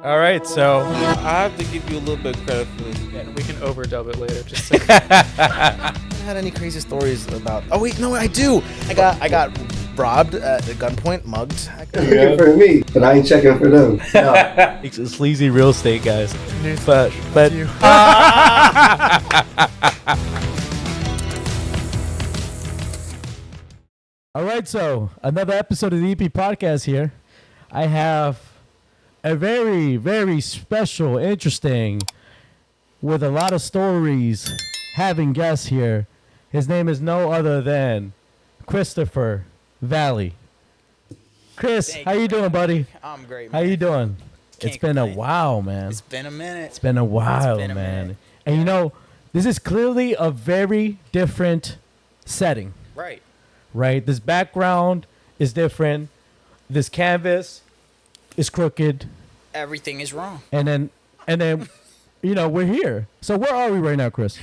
All right, so I have to give you a little bit of credit for this. Yeah, we can overdub it later. Just Haven't had any crazy stories about. Oh wait, no, I do. I got robbed at gunpoint, mugged. Checking for me, but I ain't checking for them. No. sleazy real estate guys. But all right, so another episode of the EP podcast here. I have a very, very special, interesting, with a lot of stories, having guests here. His name is no other than Christopher Valle. Chris, how you doing, buddy? I'm great, How man. you doing? Can't It's been a complain. while, man. It's been a minute. It's been a while, been a man. minute. And you know, this is clearly a very different setting, Right. right? This background is different. This canvas is crooked, Everything is wrong. and then, you know, we're here. So where are we right now, Chris?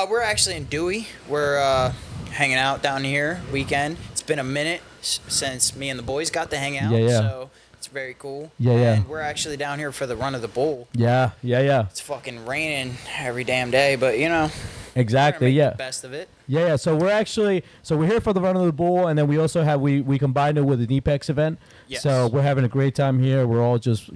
We're actually in Dewey. We're hanging out down here weekend. It's been a minute since me and the boys got to hang out. Yeah, yeah. So it's very cool. Yeah, yeah. And we're actually down here for the run of the bull. Yeah. It's fucking raining every damn day, but you know, Exactly. we're gonna Yeah. make the best of it. Yeah. So we're here for the Run of the Bull, and then we also have we combined it with an EPEX event. Yes. So we're having a great time here. We're all just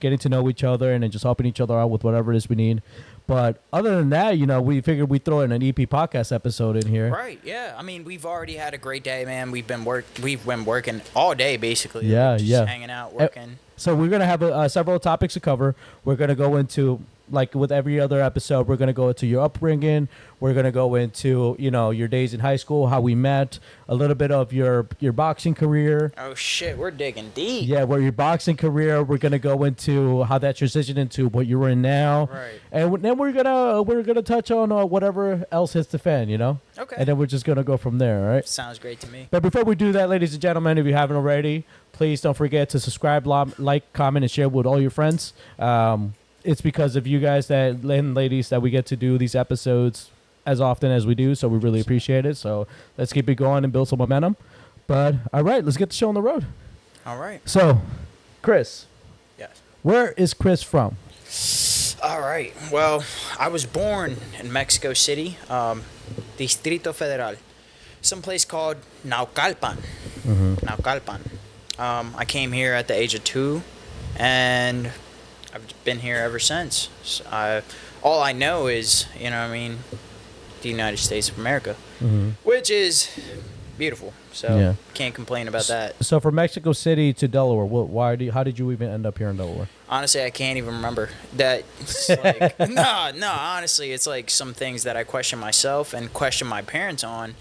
getting to know each other and then just helping each other out with whatever it is we need. But other than that, we figured we'd throw in an EP podcast episode in here. Right. Yeah. I mean, we've already had a great day, man. We've been working all day basically. Yeah, Just yeah. hanging out, working. So we're gonna have several topics to cover. We're gonna go into, like with every other episode, we're gonna go into your upbringing. We're gonna go into your days in high school, how we met, a little bit of your boxing career. Oh shit, we're digging deep. Yeah, where your boxing career. We're gonna go into how that transitioned into what you're in now. Right. And then we're gonna touch on whatever else hits the fan, Okay. And then we're just gonna go from there. All right. Sounds great to me. But before we do that, ladies and gentlemen, if you haven't already, please don't forget to subscribe, like, comment, and share with all your friends. It's because of you guys and ladies that we get to do these episodes as often as we do, so we really appreciate it. So let's keep it going and build some momentum. But all right, let's get the show on the road. All right. So, Chris, Yes. where is Chris from? All right. Well, I was born in Mexico City, Distrito Federal, someplace called Naucalpan. Naucalpan. I came here at the age of 2, and I've been here ever since. All I know is, the United States of America, which is beautiful. So Yeah. can't complain about that. So from Mexico City to Delaware, how did you even end up here in Delaware? Honestly, I can't even remember that. It's like, no. Honestly, it's like some things that I question myself and question my parents on,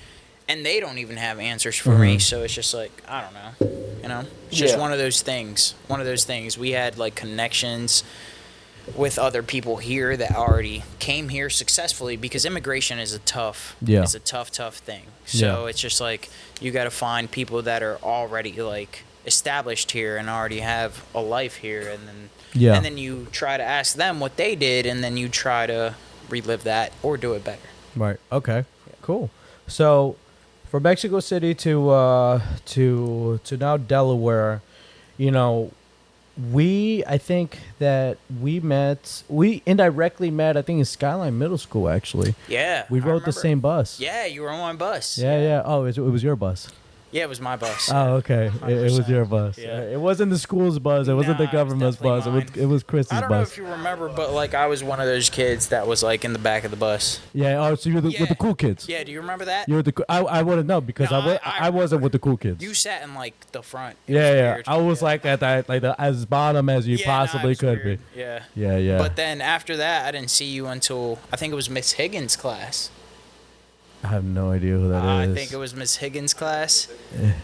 and they don't even have answers for me. So it's just like, I don't know. It's just Yeah. one of those things. We had like connections with other people here that already came here successfully, because immigration is a tough thing. So Yeah. it's just like you got to find people that are already like established here and already have a life here, and then you try to ask them what they did, and then you try to relive that or do it better. Right. Okay. Cool. So, from Mexico City to now Delaware, I think that we indirectly met, I think, in Skyline Middle School, actually. Yeah, We I rode the remember. same bus. Yeah, you were on my bus. Yeah. Oh, it was your bus. Yeah, it was my bus. Oh, okay. It was 100%. your bus. Yeah. It wasn't the school's bus. It wasn't the Nah, it was government's bus. definitely It was Chris's I don't know bus. if you remember, but like I was one of those kids that was like in the back of the bus. Yeah. Oh, so you're with the Yeah. cool kids. Yeah, do you remember that? You're I wouldn't know because No, I wasn't with the cool kids. You sat in like the front. It was Yeah. weird. I was Yeah. like at that, like as bottom as you Yeah, nah, it possibly was could weird. be. Yeah. Yeah. But then after that, I didn't see you until I think it was Miss Higgins' class. I have no idea who that is. I think it was Miss Higgins' class.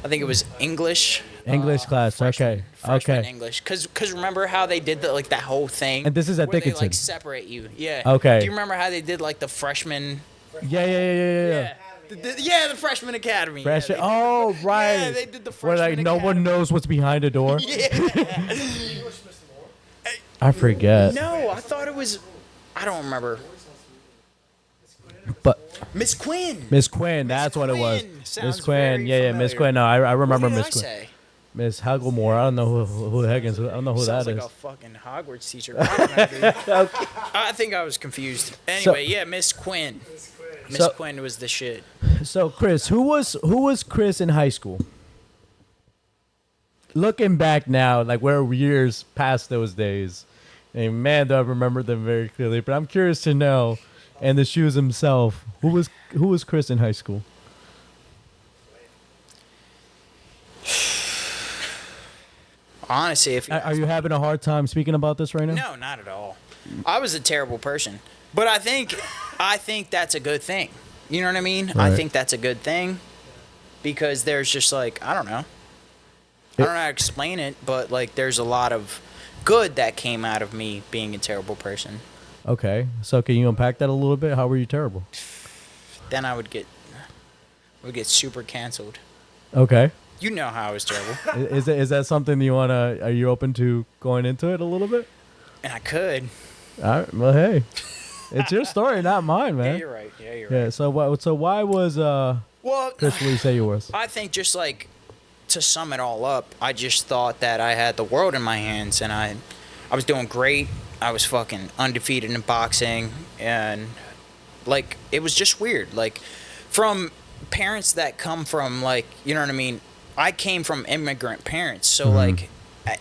I think it was English. English class. Freshman Okay. English. Cause remember how they did that whole thing? And this is at where they Dickinson. like separate you. Yeah. Okay. Do you remember how they did like the freshman? Yeah. The freshman academy. Freshman. Yeah, Oh, right. Yeah, they did the Where freshman like no one academy. knows what's behind the door. Yeah. I forget. No, I thought it was. I don't remember. But Miss Quinn. Miss Quinn, that's what it was. Quinn. Miss Sounds Quinn. very Yeah, Miss familiar. Quinn. No, I remember What did Miss I Quinn. say? Miss Hagelmore. I don't know who the heck is. I don't know who Sounds that like is. a fucking Hogwarts teacher. I don't know, dude. I think I was confused. Anyway, yeah, Miss Quinn. Miss Quinn was the shit. So, Chris, who was Chris in high school? Looking back now, like we're years past those days, and man, do I remember them very clearly. But I'm curious to know, and the shoes himself, who was Chris in high school? Honestly, if you Are you having a hard time speaking about this right now? No, not at all. I was a terrible person, but I think that's a good thing. You know what I mean? I Right. think that's a good thing because there's just like I don't know. I don't know how to explain it, but like there's a lot of good that came out of me being a terrible person. Okay, so can you unpack that a little bit? How were you terrible? Then I would get super canceled. Okay, You know how I was terrible, is that something you wanna? Are you open to going into it a little bit? and I could. All right, well, hey, it's your story, not mine, Yeah, man. you're right. Yeah, you're Yeah. right. So why was Well, Chris what you say you was? I think just like to sum it all up, I just thought that I had the world in my hands and I was doing great. I was fucking undefeated in boxing and like it was just weird. Like from parents that come from like, you know what I mean? I came from immigrant parents. So like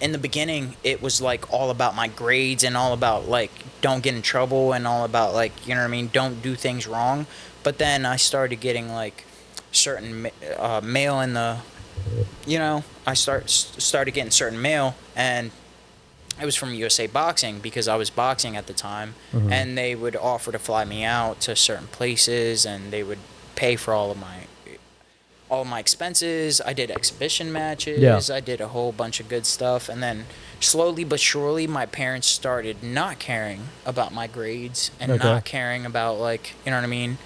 in the beginning it was like all about my grades and all about like don't get in trouble and all about like, you know what I mean? Don't do things wrong. But then I started getting like certain mail in the, you know, I started getting certain mail, and it was from USA Boxing because I was boxing at the time, and they would offer to fly me out to certain places, and they would pay for all of my expenses. I did exhibition matches. Yeah. I did a whole bunch of good stuff, and then slowly but surely, my parents started not caring about my grades and Okay. not caring about like, you know what I mean,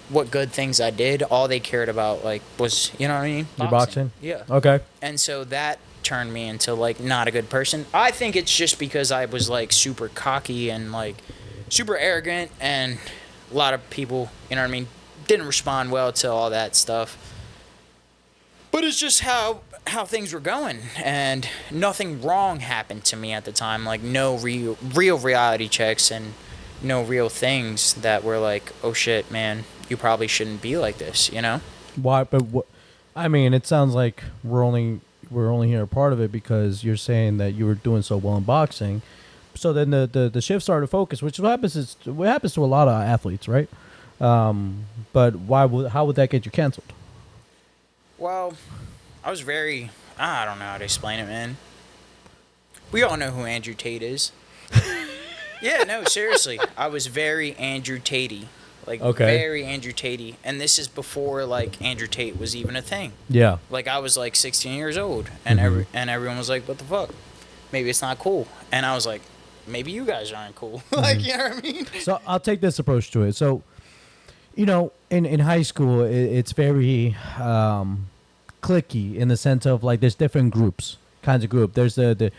what good things I did. All they cared about like was, you know what I mean, Your boxing? Yeah. Okay. And so that turned me into like not a good person. I think it's just because I was like super cocky and like super arrogant, and a lot of people, you know what I mean, didn't respond well to all that stuff. But it's just how things were going, and nothing wrong happened to me at the time. Like no real reality checks and no real things that were like, oh shit, man, you probably shouldn't be like this, you know? Why? But I mean, it sounds like we're only here a part of it because you're saying that you were doing so well in boxing. So then the shift started to focus, which happens to a lot of athletes, right? But how would that get you canceled? Well, I don't know how to explain it, man. We all know who Andrew Tate is. Yeah, no, seriously. I was very Andrew Tate-y. Like, Okay. very Andrew Tate-y. And this is before, like, Andrew Tate was even a thing. Yeah. Like, I was, like, 16 years old. And everyone was like, what the fuck? Maybe it's not cool. And I was like, maybe you guys aren't cool. Like, you know what I mean? So I'll take this approach to it. So, you know, in high school, it's very cliquey in the sense of like there's different kinds of group. There's the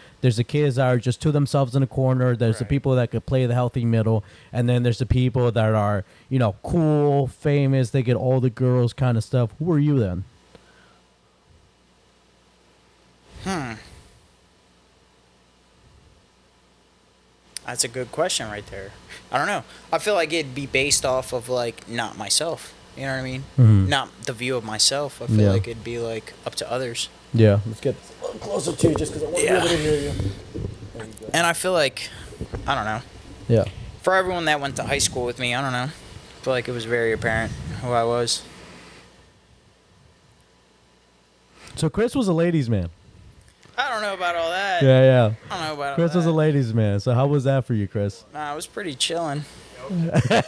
kids that are just to themselves in a corner. There's the Right. people that could play the healthy middle, and then there's the people that are, you know, cool, famous. They get all the girls kind of stuff. Who are you then? That's a good question right there. I don't know. I feel like it'd be based off of, like, not myself. You know what I mean? Not the view of myself. I feel Yeah. like it'd be, like, up to others. Yeah. Let's get a little closer to you just because I want to be able to hear you. And I feel like, I don't know. Yeah. For everyone that went to high school with me, I don't know. I feel like it was very apparent who I was. So Chris was a ladies' man. I don't know about all that. Yeah, yeah. I don't know about Chris all was a that. ladies' man. So how was that for you, Chris? Nah, I was pretty chilling. Okay.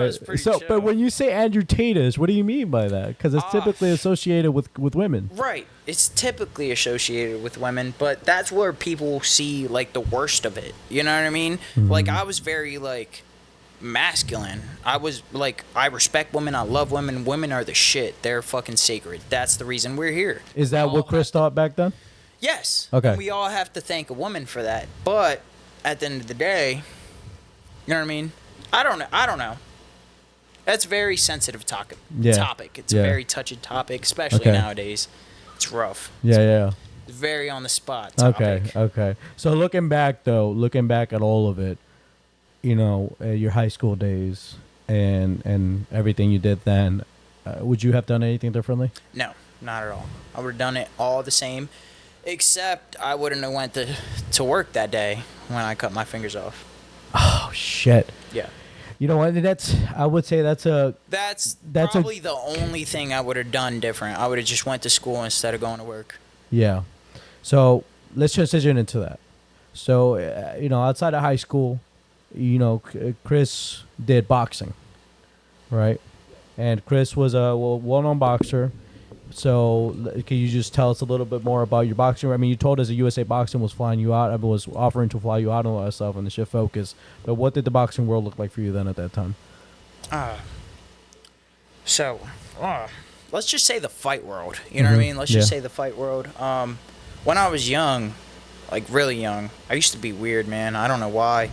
was pretty So, chill. but when you say Andrew Tate, what do you mean by that? Because it's typically associated with women. Right. It's typically associated with women, but that's where people see, like, the worst of it. You know what I mean? Like, I was very, like, masculine. I was, like, I respect women. I love women. Women are the shit. They're fucking sacred. That's the reason we're here. Is that what Chris thought back then? Yes. Okay. And we all have to thank a woman for that. But at the end of the day, you know what I mean? I don't know. That's a very sensitive topic. Yeah. It's Yeah. a very touchy topic, especially Okay. nowadays. It's rough. Yeah. It's very on the spot topic. Okay. So looking back at all of it, your high school days and everything you did then, would you have done anything differently? No, not at all. I would have done it all the same, except I wouldn't have went to work that day when I cut my fingers off. Oh shit. Yeah. You know what? I would say that's probably the only thing I would have done different. I would have just went to school instead of going to work. Yeah. So let's transition into that. So, outside of high school, Cris did boxing, right? And Cris was a well-known boxer. So can you just tell us a little bit more about your boxing? I mean, you told us that USA Boxing was flying you out. I was offering to fly you out and all that stuff and the shift focus. But what did the boxing world look like for you then at that time? Let's just say the fight world. You know what I mean? Let's just say the fight world. When I was young, like really young, I used to be weird, man. I don't know why.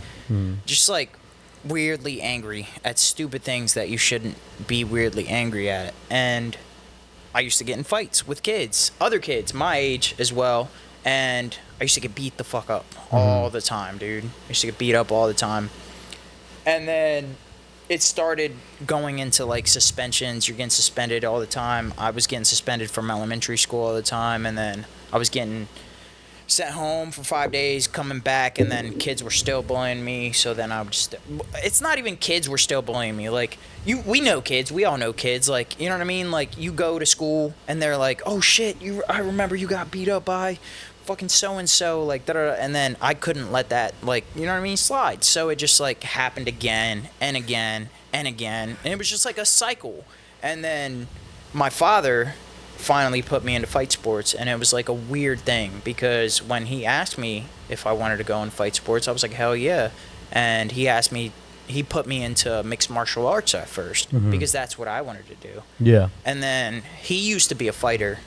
Just like weirdly angry at stupid things that you shouldn't be weirdly angry at. And I used to get in fights with kids, other kids my age as well, and I used to get beat the fuck up all the time, dude. I used to get beat up all the time. And then it started going into like suspensions. You're getting suspended all the time. I was getting suspended from elementary school all the time, and then I was getting sent home for 5 days, coming back, and then kids were still bullying me. So then I would just, it's not even kids were still bullying me. Like, we know kids, we all know kids. Like, you know what I mean? Like, you go to school and they're like, oh shit, I remember you got beat up by fucking so-and-so, like, da-da-da. And then I couldn't let that, like, you know what I mean, slide. So it just like happened again and again and again. And it was just like a cycle. And then my father finally put me into fight sports, and it was like a weird thing because when he asked me if I wanted to go in fight sports, I was like, hell yeah. And he put me into mixed martial arts at first because that's what I wanted to do. Yeah. And then he used to be a fighter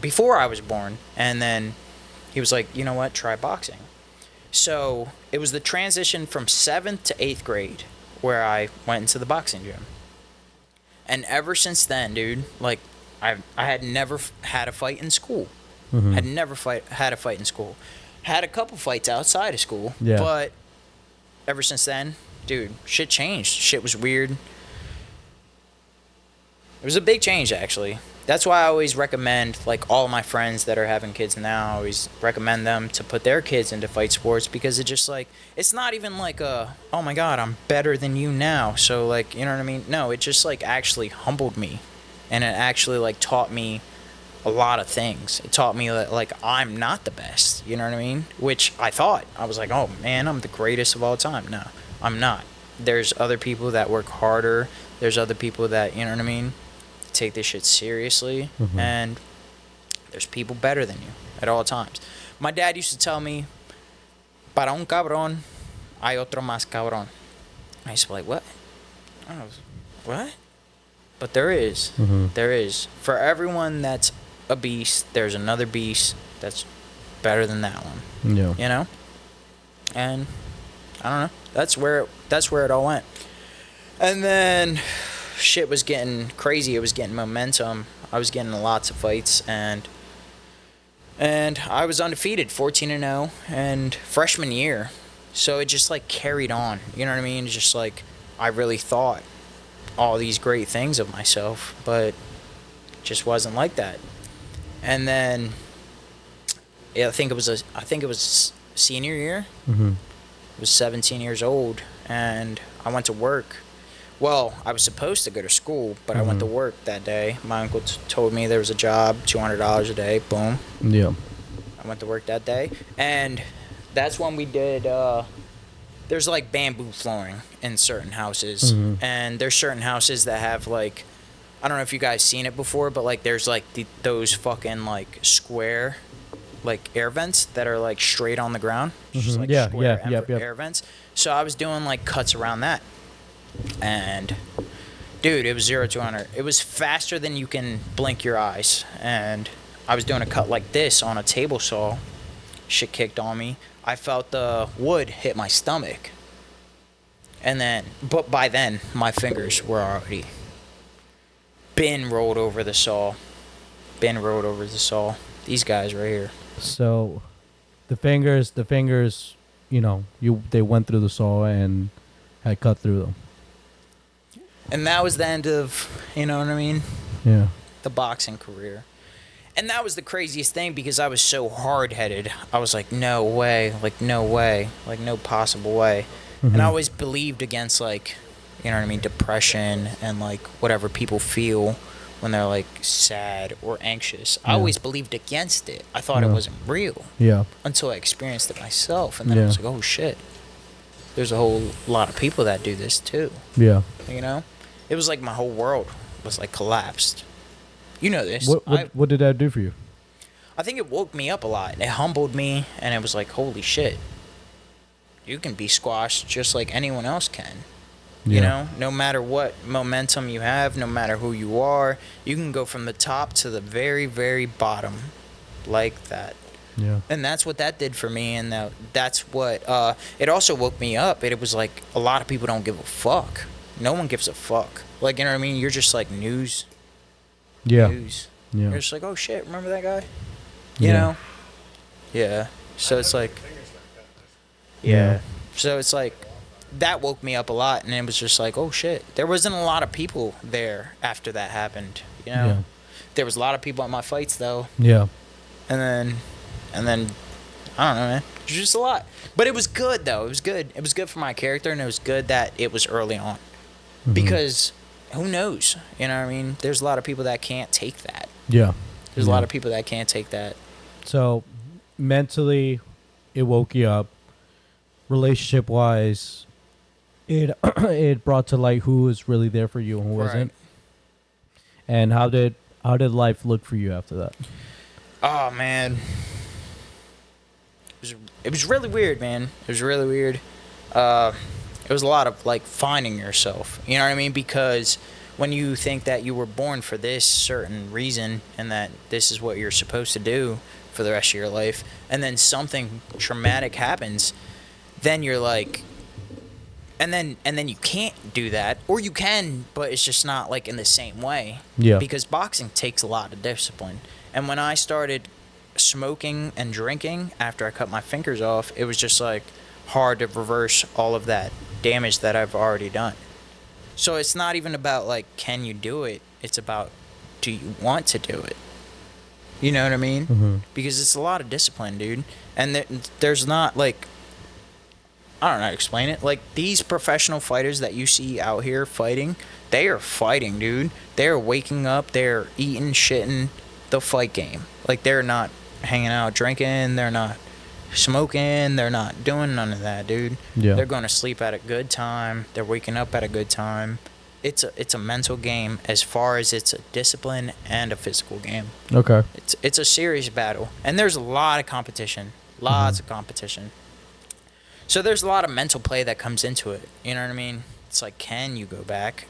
before I was born, and then he was like, you know what, try boxing. So it was the transition from 7th to 8th grade where I went into the boxing gym. And ever since then, dude, like, I had never had a fight in school. Had never had a fight in school. Had a couple fights outside of school. Yeah. But ever since then, dude, shit changed. Shit was weird. It was a big change, actually. That's why I always recommend, like, all my friends that are having kids now, I always recommend them to put their kids into fight sports because it just, like, it's not even like oh my God, I'm better than you now. So, like, you know what I mean? No, it just, like, actually humbled me. And it actually, like, taught me a lot of things. It taught me that, like, I'm not the best. You know what I mean? Which I thought. I was like, oh, man, I'm the greatest of all time. No, I'm not. There's other people that work harder. There's other people that, you know what I mean, take this shit seriously. And there's people better than you at all times. My dad used to tell me, para un cabrón, hay otro más cabrón. I used to be like, what? I don't know, what? But there is. There is. For everyone that's a beast, there's another beast that's better than that one. Yeah. You know? And I don't know. That's where it all went. And then shit was getting crazy. It was getting momentum. I was getting lots of fights, and I was undefeated, 14-0, and freshman year. So it just like carried on. You know what I mean? It's just like I really thought all these great things of myself, but just wasn't like that. And then I think it was senior year. I was 17 years old, and I went to work. Well, I was supposed to go to school, but I went to work that day. My uncle told me there was a job, $200 a day. Boom. Yeah. I went to work that day, and that's when we did there's like bamboo flooring in certain houses, and there's certain houses that have like, I don't know if you guys seen it before, but like there's like those fucking like square like air vents that are like straight on the ground. Just like square air vents. So I was doing like cuts around that, and dude, it was 0 to 100. It was faster than you can blink your eyes, and I was doing a cut like this on a table saw. Shit kicked on me. I felt the wood hit my stomach. And then, but by then, my fingers were already been rolled over the saw. been rode over the saw. These guys right here. So, the fingers, they went through the saw and had cut through them. And that was the end of, you know what I mean? Yeah. The boxing career. And that was the craziest thing because I was so hard-headed. I was like, no way, like no way, like no possible way. Mm-hmm. And I always believed against like, you know what I mean, depression and like whatever people feel when they're like sad or anxious. I always believed against it. I thought it wasn't real. Yeah. Until I experienced it myself. And then I was like, oh shit. There's a whole lot of people that do this too. Yeah. You know? It was like my whole world was like collapsed. You know this. What did that do for you? I think it woke me up a lot. It humbled me, and it was like, holy shit. You can be squashed just like anyone else can. Yeah. You know? No matter what momentum you have, no matter who you are, you can go from the top to the very, very bottom like that. Yeah. And that's what that did for me, and that's what... it also woke me up. It was like, a lot of people don't give a fuck. No one gives a fuck. Like, you know what I mean? You're just like news. Yeah. News. Yeah. You're just like, oh shit, remember that guy? You know? Yeah. So it's like, yeah. So it's like, that woke me up a lot, and it was just like, oh shit. There wasn't a lot of people there after that happened. You know? Yeah. There was a lot of people at my fights though. Yeah. And then, I don't know, man. It was just a lot. But it was good though. It was good. It was good for my character, and it was good that it was early on. Mm-hmm. Because who knows? You know what I mean? There's a lot of people that can't take that. Yeah. There's a lot of people that can't take that. So, mentally, it woke you up. Relationship wise, it it brought to light who was really there for you and who wasn't. And how did life look for you after that? Oh man, it was really weird, man. It was really weird. It was a lot of like finding yourself. You know what I mean? Because when you think that you were born for this certain reason and that this is what you're supposed to do for the rest of your life, and then something traumatic happens, then you're like, and then you can't do that, or you can, but it's just not like in the same way. Yeah. Because boxing takes a lot of discipline. And when I started smoking and drinking after I cut my fingers off, it was just like hard to reverse all of that damage that I've already done. So it's not even about like, can you do it? It's about, do you want to do it? You know what I mean? Mm-hmm. Because it's a lot of discipline, dude. And there's not like, I don't know how to explain it. Like, these professional fighters that you see out here fighting, they are fighting, dude. They're waking up, they're eating, shitting the fight game. Like, they're not hanging out drinking, they're not smoking, they're not doing none of that, dude. Yeah. They're going to sleep at a good time, they're waking up at a good time. It's a mental game as far as it's a discipline and a physical game. Okay. It's a serious battle. And there's a lot of competition. Lots of competition. So there's a lot of mental play that comes into it. You know what I mean? It's like, can you go back?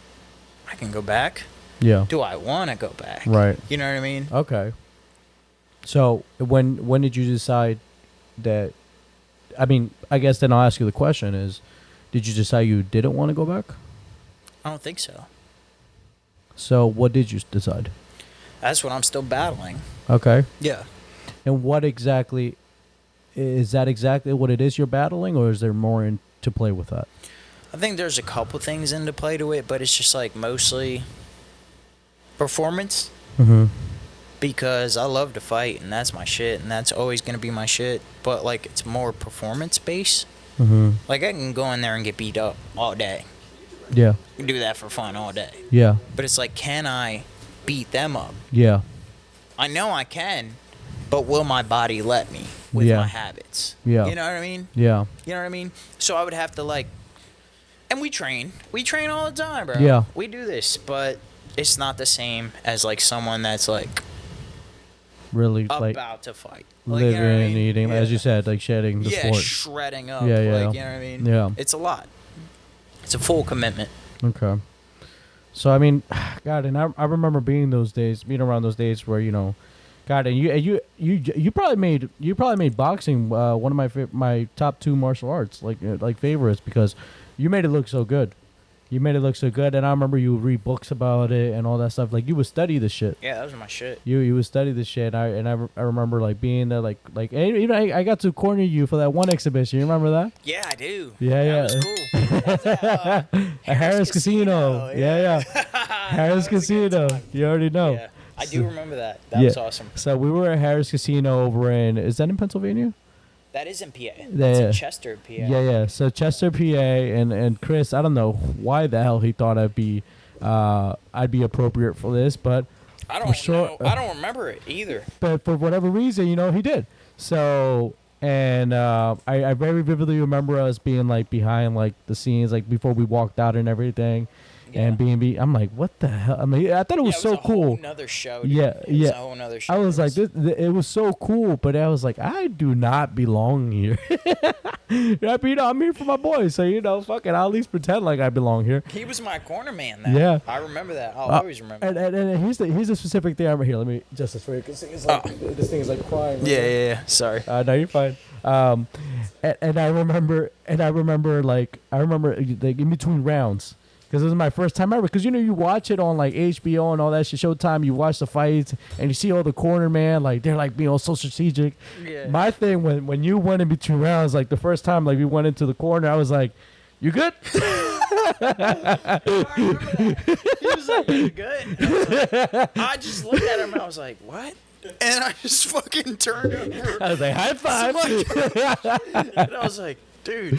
I can go back. Yeah. Do I want to go back? Right. You know what I mean? Okay. So when did you decide that? I mean, I guess then I'll ask you the question: is, did you decide you didn't want to go back? I don't think so. So what did you decide? That's what I'm still battling. Okay. Yeah. And what exactly is that? Exactly what it is you're battling, or is there more to play with that? I think there's a couple things into play to it, but it's just like mostly performance. Mm-hmm. Because I love to fight, and that's my shit, and that's always going to be my shit. But, like, it's more performance-based. Mm-hmm. Like, I can go in there and get beat up all day. Yeah. I can do that for fun all day. Yeah. But it's like, can I beat them up? Yeah. I know I can, but will my body let me with my habits? Yeah. You know what I mean? Yeah. You know what I mean? So I would have to, like... And we train. We train all the time, bro. Yeah. We do this, but it's not the same as, like, someone that's, like... Really, about like to fight, like, living you know what I mean? and eating, Yeah. as you said, like shedding the sport. Shredding up, Yeah, like, yeah. you know what I mean? Yeah. It's a lot. It's a full commitment. Okay. So I mean, God, and I remember being around those days where, you know, God, and you probably made boxing one of my top two martial arts like favorites, because you made it look so good. You made it look so good, and I remember you would read books about it and all that stuff. Like you would study the shit. Yeah, that was my shit. You would study the shit. I remember like being there, like even I got to corner you for that one exhibition. You remember that? Yeah, I do. Yeah, That yeah. was cool. That was at, Harris Casino. Yeah. Harris That was a good Casino. time. You already know. Yeah, I do remember that. That was awesome. So we were at Harris Casino over is that in Pennsylvania? That is in PA. That's Yeah. in Chester, PA. Yeah. So Chester, PA, and Chris, I don't know why the hell he thought I'd be appropriate for this, but I for don't sure- know. I don't remember it either. but for whatever reason, he did. So, and I very vividly remember us being like behind like the scenes, like before we walked out and everything, and I'm like, what the hell? I mean, I thought it was so cool. Another show. Dude. Yeah, It was yeah. a whole nother show. I was like, it was so cool, but I was like, I do not belong here. I'm here for my boys, so fuck it, I'll at least pretend like I belong here. He was my corner man. Then. Yeah. I remember that. I'll always remember. And here's the specific thing. Here, let me just for you, 'cause it's like this thing is like crying. Yeah. Sorry. No, you're fine. And I remember like in between rounds. Because it was my first time ever. Because, you watch it on, like, HBO and all that shit, Showtime. You watch the fights, and you see all the corner, man. Like, they're, like, being all so strategic. Yeah. My thing, when you went in between rounds, like, the first time, like, we went into the corner, I was like, you good? He was like, "You good?" And I was like, I just looked at him and I was like, "What?" And I just fucking turned over. I was like, high five. And I was like, "Dude."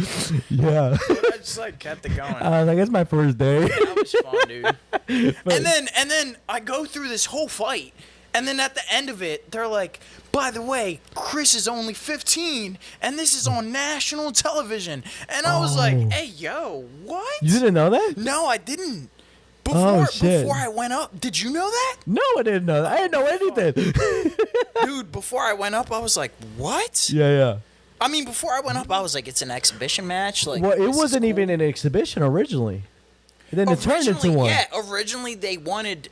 Yeah. But I just like kept it going. I was like, it's my first day. That was fun, dude. And then I go through this whole fight, and then at the end of it, they're like, "By the way, Chris is only 15, and this is on national television." And I was like, "Hey, yo, what?" You didn't know that? No, I didn't. Shit. Before I went up, did you know that? No, I didn't know that. I didn't know anything. Dude, before I went up, I was like, "What?" Yeah. I mean, before I went up, I was like, "It's an exhibition match." Like, Well, it this is wasn't cool. even an exhibition originally. And then it turned into Originally, one. Yeah, originally they wanted.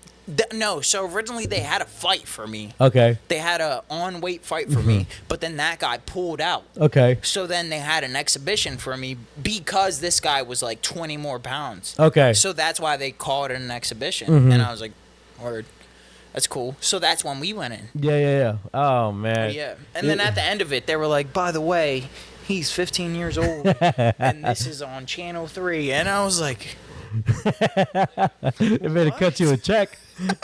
So originally they had a fight for me. Okay. They had a on-weight fight for me, but then that guy pulled out. Okay. So then they had an exhibition for me because this guy was like 20 more pounds. Okay. So that's why they called it an exhibition. And I was like, word, that's cool. So that's when we went in. Yeah. Oh, man. Yeah. And then at the end of it, they were like, "By the way, he's 15 years old, and this is on Channel 3. And I was like, It better cut you a check.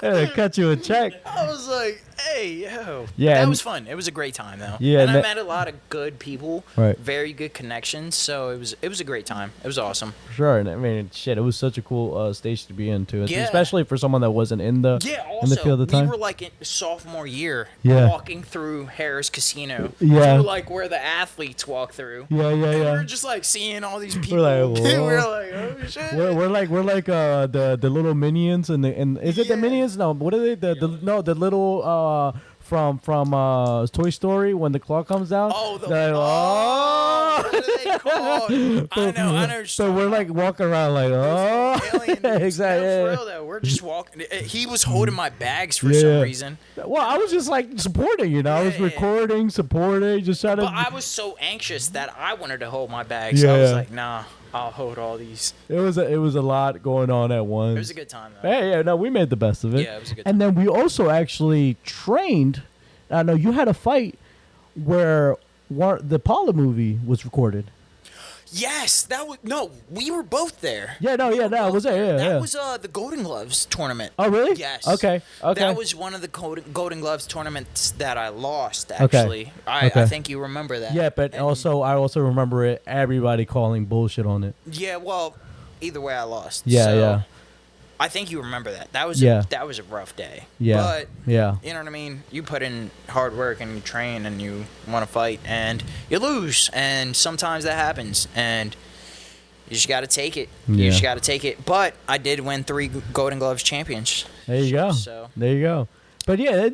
I was like, "Hey, yo." Yeah, That and- was fun. It was a great time, though. Yeah, And and I that- met a lot of good people. Right. Very good connections. So it was a great time. It was awesome. Sure. And I mean, shit, it was such a cool station to be in, too. Yeah. Especially for someone that wasn't in the Also, field at the time. we were like in sophomore year Yeah. walking through Harris Casino. Yeah. We were like where the athletes walk through. Yeah. And we were just like seeing all these people. like, we whoa. were like, "Oh shit." We're like the little minions and is it the minions? No, what are they? The little from Toy Story when the claw comes down. Oh, They're like, what are they called? I know. So we're like walking around like exactly. No, for real though, we're just walking. He was holding my bags for Yeah. some reason. Well, I was just like supporting, I was Yeah. recording, supporting, just trying to. But I was so anxious that I wanted to hold my bags. So I was like, "Nah, I'll hold all these." It was a lot going on at once. It was a good time though. Hey, yeah, no, we made the best of it. Yeah, it was a good And then we also actually trained. I know you had a fight where the Apollo movie was recorded. Yes, that was we were both there. Yeah, no, yeah, no, I was there. Yeah, That yeah. was the Golden Gloves tournament. Oh, really? Yes. Okay. That was one of the Golden Gloves tournaments that I lost. Actually, I think you remember that. Yeah, but And- I also remember it. Everybody calling bullshit on it. Yeah, well, either way, I lost. Yeah, So, yeah. I think you remember that. That was Yeah. that was a rough day. Yeah. But Yeah. you know what I mean? You put in hard work and you train and you want to fight and you lose and sometimes that happens and you just got to take it. Yeah. You just got to take it. But I did win 3 Golden Gloves champions. There you go. So There you go. But yeah,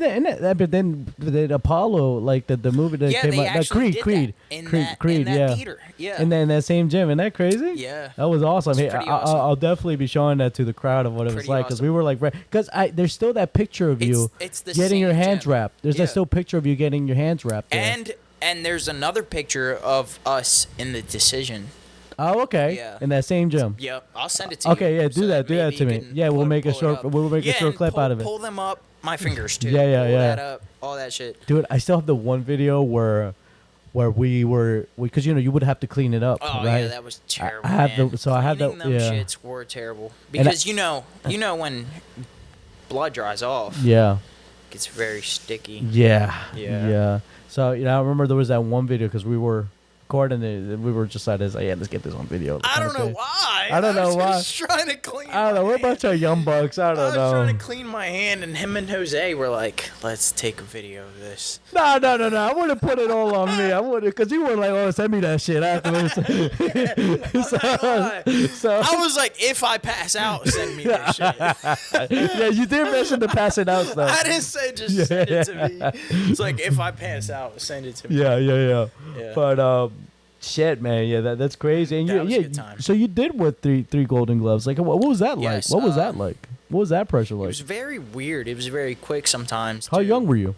but then the Apollo, like the movie that yeah, came they out, actually did Creed, that in Creed, that yeah. theater. Yeah. And then in that same gym, isn't that crazy? Yeah. That was awesome. It's Hey, pretty awesome. I'll definitely be showing that to the crowd of what it was Pretty like because we awesome. were like, because there's still that picture of you It's the getting your same hands gym. wrapped. There's Yeah. that still picture of you getting your hands wrapped. There. And there's another picture of us in the decision. Oh, okay. Yeah. In that same gym. Yep, I'll send it to you. Okay, yeah, do so that. Do that maybe to you me. can Yeah, we'll pull- make a pull it short. up. We'll make a Yeah, short and clip pull, out of it. Pull them up. My fingers too. Yeah, pull yeah. that up. All that shit. Dude, I still have the one video where we were because you would have to clean it up, Oh right? yeah, that was terrible. I have man. the- so I have the- Cleaning them yeah. shits were terrible And I- because you know when blood dries off, Yeah. it gets very sticky. Yeah. Yeah. Yeah. So I remember there was that one video because we were recording it and we were just like, yeah, let's get this on video. I don't kinda know thing. why. I don't know was why. just trying to clean. I don't know. my We're a bunch hand. of young bucks. I I don't was know. trying to clean my hand, and him and Jose were like, "Let's take a video of this." No. I wouldn't put it all on me. I wouldn't, because you were like, oh, send me that shit afterwards. so, I was like, "If I pass out, send me this shit." yeah, you did mention the passing out stuff. I didn't say just send it to me. It's like if I pass out, send it to me. Yeah. Yeah. But shit, man, yeah, that's crazy. And That was a good time. So you did with three Golden Gloves. Like, what was that Yes, like? What was that like? What was that pressure It like? was very weird. It was very quick sometimes. How too. young were you?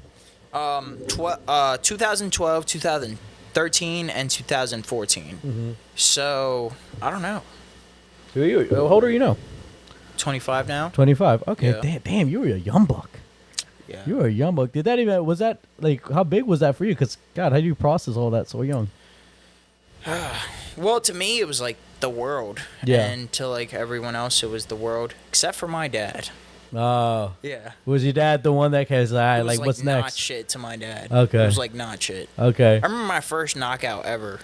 2012, 2013, and 2014. So I don't know. How old are you now? 25 now. 25. Okay, Yeah. damn, you were a young buck. Yeah. You were a young buck. Was that like, how big was that for you? Because God, how do you process all that so young? Well, to me, it was like the world. Yeah. And to like everyone else, it was the world, except for my dad. Oh, Yeah. was your dad the one that was It was like, what's not next? shit to my dad. Okay. It was like not shit. Okay. I remember my first knockout ever.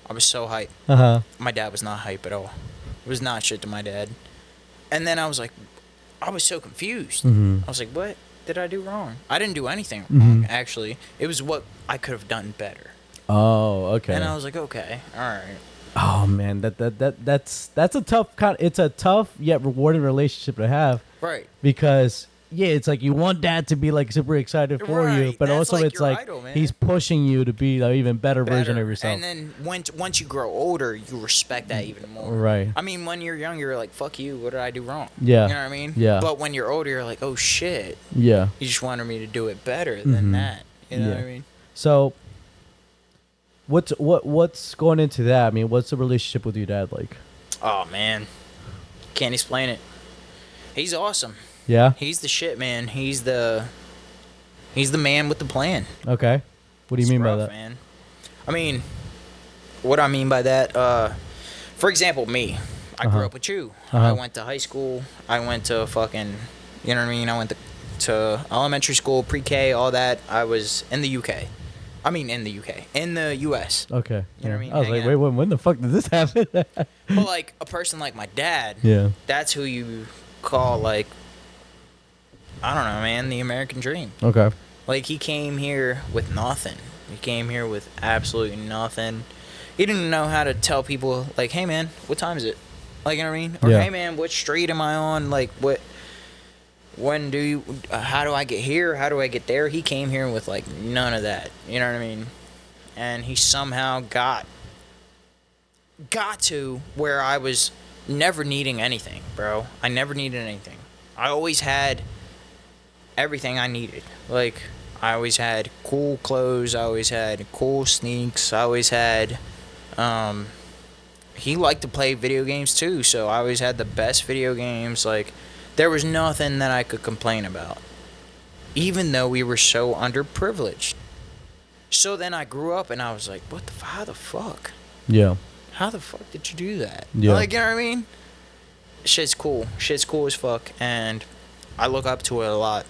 I was so hyped. My dad was not hype at all. It was not shit to my dad. And then I was like, I was so confused. Mhm. I was like, what did I do wrong? I didn't do anything wrong, actually. It was what I could have done better. Oh, okay. And I was like, okay, all right. Oh man, that's a tough it's a tough yet rewarding relationship to have, Right. because yeah, it's like you want dad to be like super excited for you, Right, but that's also like it's your like idol, man. he's pushing you to be an even better version Better. of yourself. And then once you grow older, you respect that even more. Right. I mean, when you're young, you're like, fuck you, what did I do wrong? Yeah. You know what I mean? Yeah. But when you're older, you're like, oh shit, Yeah. you just wanted me to do it better than that. You know Yeah. what I mean? So what's going into that? I mean, what's the relationship with your dad like? Oh man, can't explain it. He's awesome. Yeah. He's the shit, man. He's the man with the plan. Okay. What do you It's mean by rough, that? man? I mean, what I mean by that, for example, me. I grew up with you. I went to high school. I went to fucking, you know what I mean? I went to elementary school, pre-K, all that. I was in the UK. I mean, in the UK. In the US. Okay. You know what I mean? I was like, Hanging wait, out. when the fuck did this happen? But like a person like my dad, Yeah. that's who you call like, I don't know, man, the American dream. Okay. Like he came here with nothing. He came here with absolutely nothing. He didn't know how to tell people like, "Hey man, what time is it?" Like, you know what I mean? Or Yeah. "Hey man, what street am I on?" Like, when do you? How do I get here? How do I get there? He came here with like none of that. You know what I mean? And he somehow got to where I was never needing anything, bro. I never needed anything. I always had everything I needed. Like, I always had cool clothes. I always had cool sneaks. I always had, he liked to play video games too, so I always had the best video games. Like, there was nothing that I could complain about, even though we were so underprivileged. So then I grew up and I was like, how the fuck? Yeah. How the fuck did you do that? Yeah. Like, you know what I mean? Shit's cool. Shit's cool as fuck, and I look up to it a lot.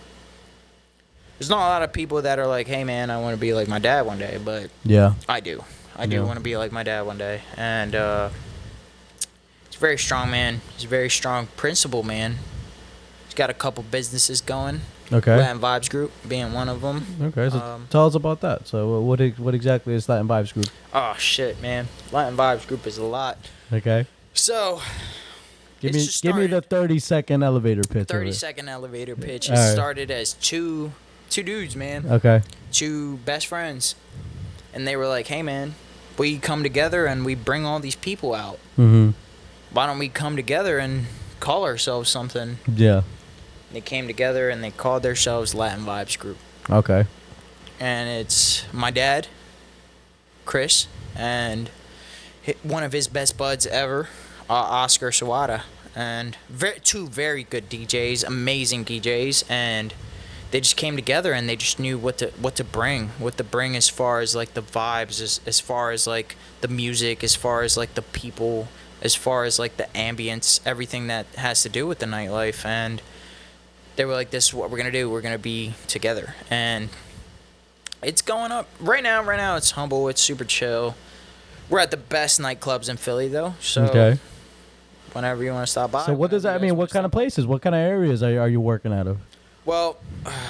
There's not a lot of people that are like, hey man, I want to be like my dad one day, but Yeah. I do. I do Yeah. want to be like my dad one day. And he's a very strong man. He's a very strong principled man. He's got a couple businesses going. Okay. Latin Vibes Group being one of them. Okay. So tell us about that. So what exactly is Latin Vibes Group? Oh shit, man. Latin Vibes Group is a lot. Okay. So Give it's me just give me the started- 30-second elevator pitch. of it. 30-second elevator pitch. It Alright. started as two dudes, man. Okay. Two best friends. And they were like, hey, man, we come together and we bring all these people out. Mhm. Why don't we come together and call ourselves something? Yeah. They came together and they called themselves Latin Vibes Group. Okay. And it's my dad, Chris, and one of his best buds ever, Oscar Sawada, and two very good DJs, amazing DJs, and they just came together and they just knew what to bring as far as like the vibes, as far as like the music, as far as like the people, as far as like the ambience, everything that has to do with the nightlife. And they were like, this is what we're gonna do, we're gonna be together. And it's going up right now. It's humble, it's super chill. We're at the best nightclubs in Philly though, so Okay. whenever you want to stop by. So what does that mean? What kind of places? What kind of areas are you working out of? Well,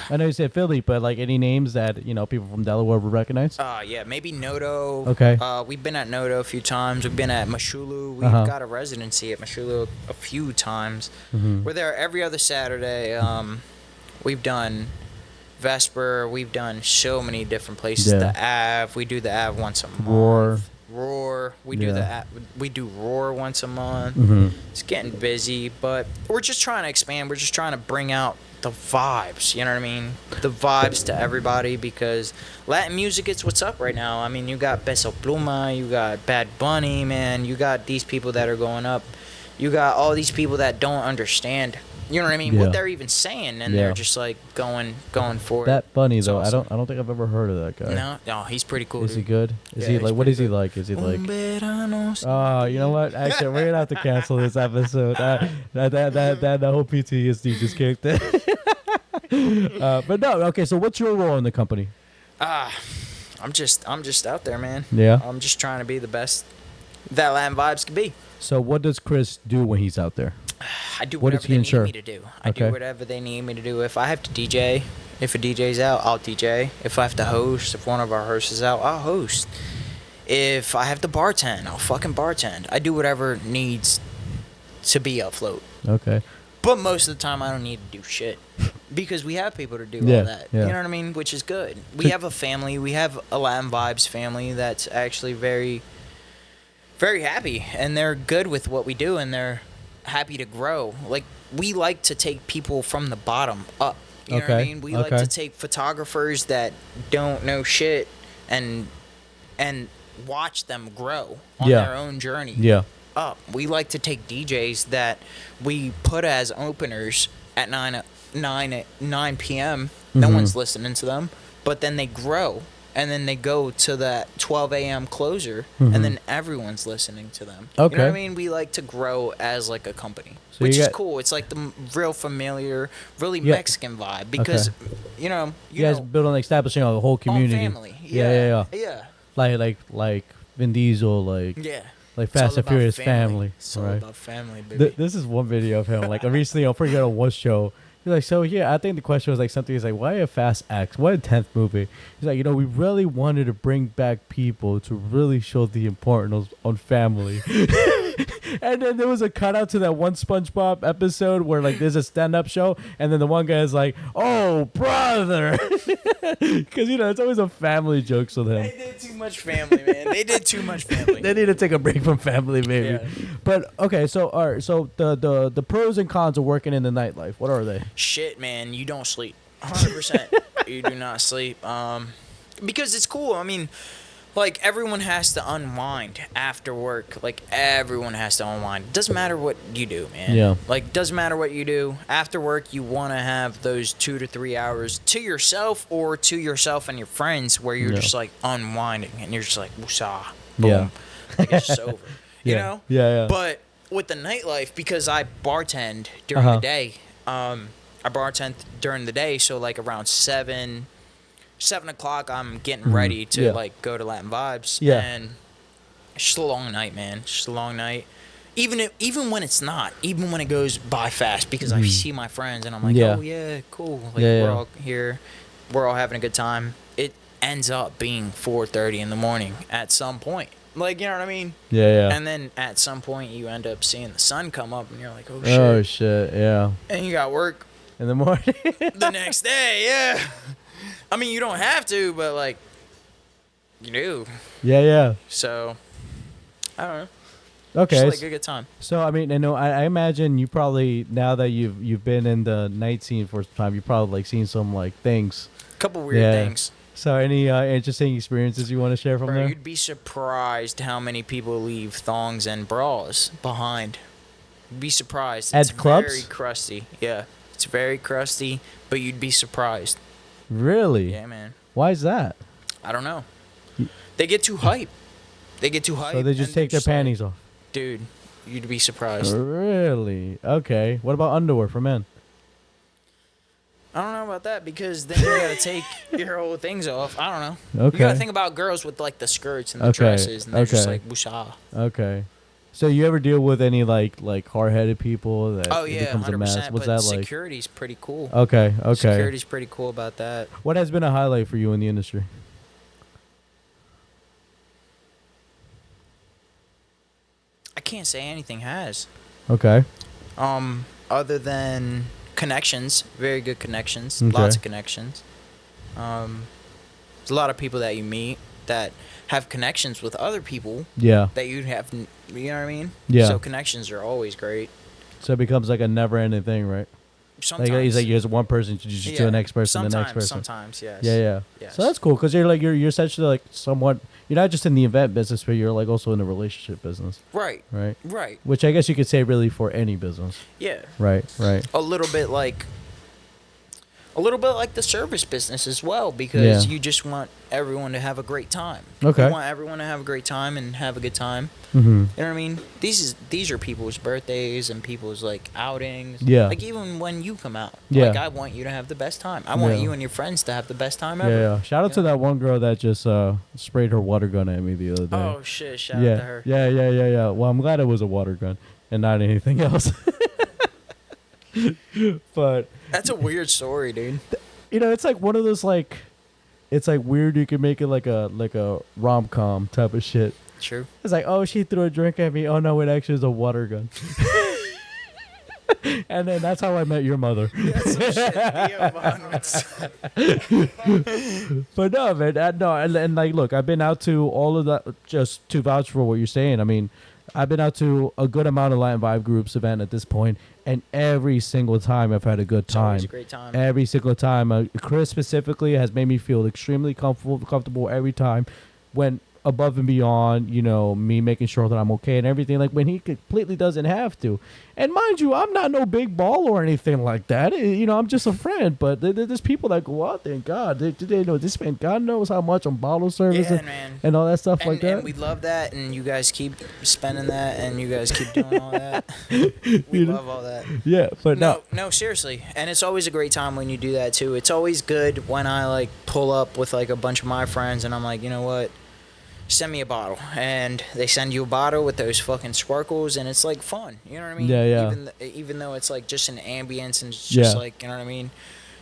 I know you said Philly, but like any names that people from Delaware would recognize? yeah, maybe Noto. Okay. We've been at Noto a few times. We've been at Mashulu. We've got a residency at Mashulu a few times. We're there every other Saturday. We've done Vesper. We've done so many different places. Yeah. The Ave. We do the Ave once a month. Roar. We do Yeah. we do Roar once a month. It's getting busy, but we're just trying to expand. We're just trying to bring out the vibes, you know what I mean? The vibes to everybody, because Latin music is what's up right now. I mean, you got Peso Pluma, you got Bad Bunny, man. You got these people that are going up. You got all these people that don't understand, you know what I mean? Yeah. What they're even saying, and Yeah. they're just like going for it. That Bunny It's though, awesome. I don't think I've ever heard of that guy. No, he's pretty cool. Is he dude. good? Is Yeah, he he's like? What pretty is he good. like? Is he like? Un verano sin- Oh, you know what? Actually, we're gonna have to cancel this episode. That whole PTSD just kicked in. But no, okay. So, what's your role in the company? I'm just out there, man. Yeah. I'm just trying to be the best that Latin vibes can be. So, what does Chris do when he's out there? I do What whatever does he they ensure? need me to do. I Okay. do whatever they need me to do. If I have to DJ, if a DJ's out, I'll DJ. If I have to host, if one of our hosts is out, I'll host. If I have to bartend, I'll fucking bartend. I do whatever needs to be afloat. Okay. But most of the time, I don't need to do shit. Because we have people to do Yeah, all that. yeah. You know what I mean? Which is good. We have a family. We have a Latin Vibes family that's actually very, very happy. And they're good with what we do. And they're happy to grow. Like, we like to take people from the bottom up. You know what I Okay, mean? We like okay. to take photographers that don't know shit and watch them grow on Yeah. their own journey Yeah. up. We like to take DJs that we put as openers at 9 p.m. No Mm-hmm. one's listening to them, but then they grow, and then they go to that 12 a.m. closer, and then everyone's listening to them. You know Mm-hmm. Okay. what I mean? We like to grow as like a company, So which you is got- cool. It's like the real familiar, really Yeah. Mexican vibe, because you know, You guys build on establishing a whole community. family. Yeah. Yeah. Like Vin Diesel, like Yeah. like It's all Fast and about Furious family, It's all right? about family, baby. This is one video of him. Like recently, I forget on what show. He's like, so yeah, I think the question was like something. He's like, why a Fast X? Why a 10th movie? He's like, we really wanted to bring back people to really show the importance on family. And then there was a cutout to that one SpongeBob episode where like there's a stand-up show, and then the one guy is like, "Oh, brother," because it's always a family jokes with him. They did too much family, man. They did too much family. They need to take a break from family, maybe. Yeah. But okay, so all right, so the pros and cons of working in the nightlife. What are they? Shit, man, you don't sleep. 100%. You do not sleep. Because it's cool. I mean, like, everyone has to unwind after work. Like, everyone has to unwind. Doesn't matter what you do, man. Yeah. Like, doesn't matter what you do. After work, you want to have those 2 to 3 hours to yourself or to yourself and your friends where you're Yeah. just, like, unwinding. And you're just like, woosah, boom. Yeah. Like, it's just over. You Yeah. know? Yeah. But with the nightlife, because I bartend during the day, I bartend during the day, so like around 7 o'clock, I'm getting ready to Yeah. like go to Latin Vibes. Yeah. And it's just a long night, man. It's just a long night. Even when it's not, even when it goes by fast, because I see my friends and I'm like, Yeah. oh yeah, cool. Like Yeah, we're yeah. all here, we're all having a good time. It ends up being 4:30 in the morning at some point. Like, you know what I mean? Yeah. And then at some point you end up seeing the sun come up and you're like, oh shit. Oh shit. Yeah. And you got work In the morning. the next day, yeah. I mean, you don't have to, but like, you do. Yeah. So, I don't know. Okay. Just like a good time. So I mean, I imagine you probably, now that you've been in the night scene for some time, you probably like seen some like things. Couple weird Yeah. things. So any interesting experiences you want to share from Bro, there? you'd be surprised how many people leave thongs and bras behind. You'd be surprised. At It's clubs? very crusty. Yeah, it's very crusty, but you'd be surprised. Really? Yeah, man. Why is that? I don't know. They get too hype. They get too hype. So they just and take their they're like, panties off. Dude, you'd be surprised. Really? Okay. What about underwear for men? I don't know about that because then you gotta take your whole things off. I don't know. Okay. You gotta think about girls with like the skirts and the Okay, dresses, and they're just okay. like busha. Okay. So you ever deal with any like hard-headed people that Oh it yeah, becomes a 100%. mess? What's But that like? security's pretty cool. Okay. Okay. Security's pretty cool about that. What has been a highlight for you in the industry? I can't say anything has. Okay. Other than connections, very good connections, Okay. lots of connections. There's a lot of people that you meet that have connections with other people Yeah. that you have, you know what I mean? Yeah. So connections are always great. So it becomes like a never-ending thing, right? Sometimes. Like he's like there's one person to just to the next person, the next person. Sometimes, yes. Yeah, yeah. Yes. So that's cool because you're essentially like somewhat. You're not just in the event business, but you're like also in the relationship business, Right. right? Right. Which I guess you could say really for any business. Yeah. Right. Right. A little bit like the service business as well, because Yeah. you just want everyone to have a great time. Okay. You want everyone to have a great time and have a good time. Mm-hmm. You know what I mean? These are people's birthdays and people's like outings. Yeah. Like even when you come out. Yeah. Like I want you to have the best time. I want Yeah. you and your friends to have the best time Yeah, ever. yeah. Shout out to that one girl that just sprayed her water gun at me the other day. Oh shit! Shout out yeah. to her. Yeah. Well, I'm glad it was a water gun and not anything else. But That's a weird story, dude. it's like one of those like, it's like weird. You can make it like a rom-com type of shit. True. It's like, oh, she threw a drink at me. Oh no, it actually is a water gun. And then that's how I met your mother. That's some shit Theo Von would say. But no, man, no, and like, look, I've been out to all of that just to vouch for what you're saying. I mean, I've been out to a good amount of Latin Vibe Groups event at this point, and every single time I've had a good It's always time. a great time. Every single time, Chris specifically has made me feel extremely comfortable every time. Went above and beyond, me making sure that I'm okay and everything. Like when he completely doesn't have to. And mind you, I'm not no big ball or anything like that. I'm just a friend. But there's people that go out there and God, they know they spend God knows how much on bottle service Yeah, man. and all that stuff like that. And we love that, and you guys keep spending that, and you guys keep doing all that. We love all that. Yeah, but No, seriously. And it's always a great time when you do that, too. It's always good when I, like, pull up with, like, a bunch of my friends, and I'm like, you know what? Send me a bottle. And they send you a bottle with those fucking sparkles, and it's, like, fun. You know what I mean? Yeah, yeah. Even though it's, like, just an ambience, and it's just, Yeah. like, you know what I mean?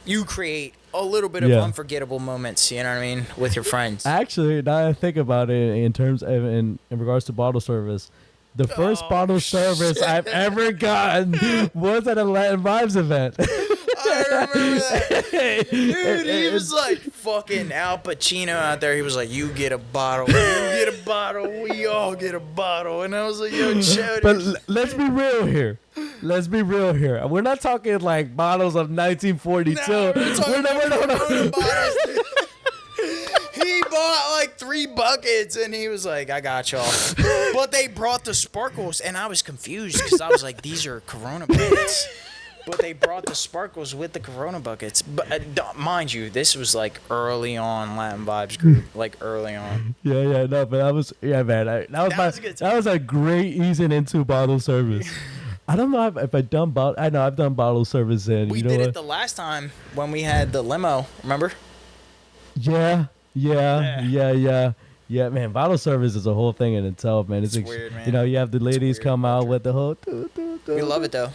You create a little bit of Yeah. unforgettable moments, you know what I mean, with your friends. Actually, now I think about it in terms of in regards to bottle service, the first bottle service I've ever gotten was at a Latin Vibes event. I remember that. Dude, he was like fucking Al Pacino out there. He was like, you get a bottle, you get a bottle, we all get a bottle. And I was like, yo, chill. But let's be real here. We're not talking like bottles of 1942. Nah, we're talking about no. Corona bottles, dude. He bought like 3 buckets and he was like, I got y'all. But they brought the sparkles and I was confused because I was like, these are Corona buckets. But they brought the sparkles with the Corona buckets. But mind you, this was like early on Latin Vibes group, like early on. Yeah, no, but that was man. That was a good time. That was a great easing into bottle service. I don't know if I've done bottle. I know I've done bottle service and We you know did what? it the last time when we had the limo, remember? Yeah, man. Bottle service is a whole thing in itself, man. It's weird, man. You have the ladies weird come out culture. with the whole. We love it though.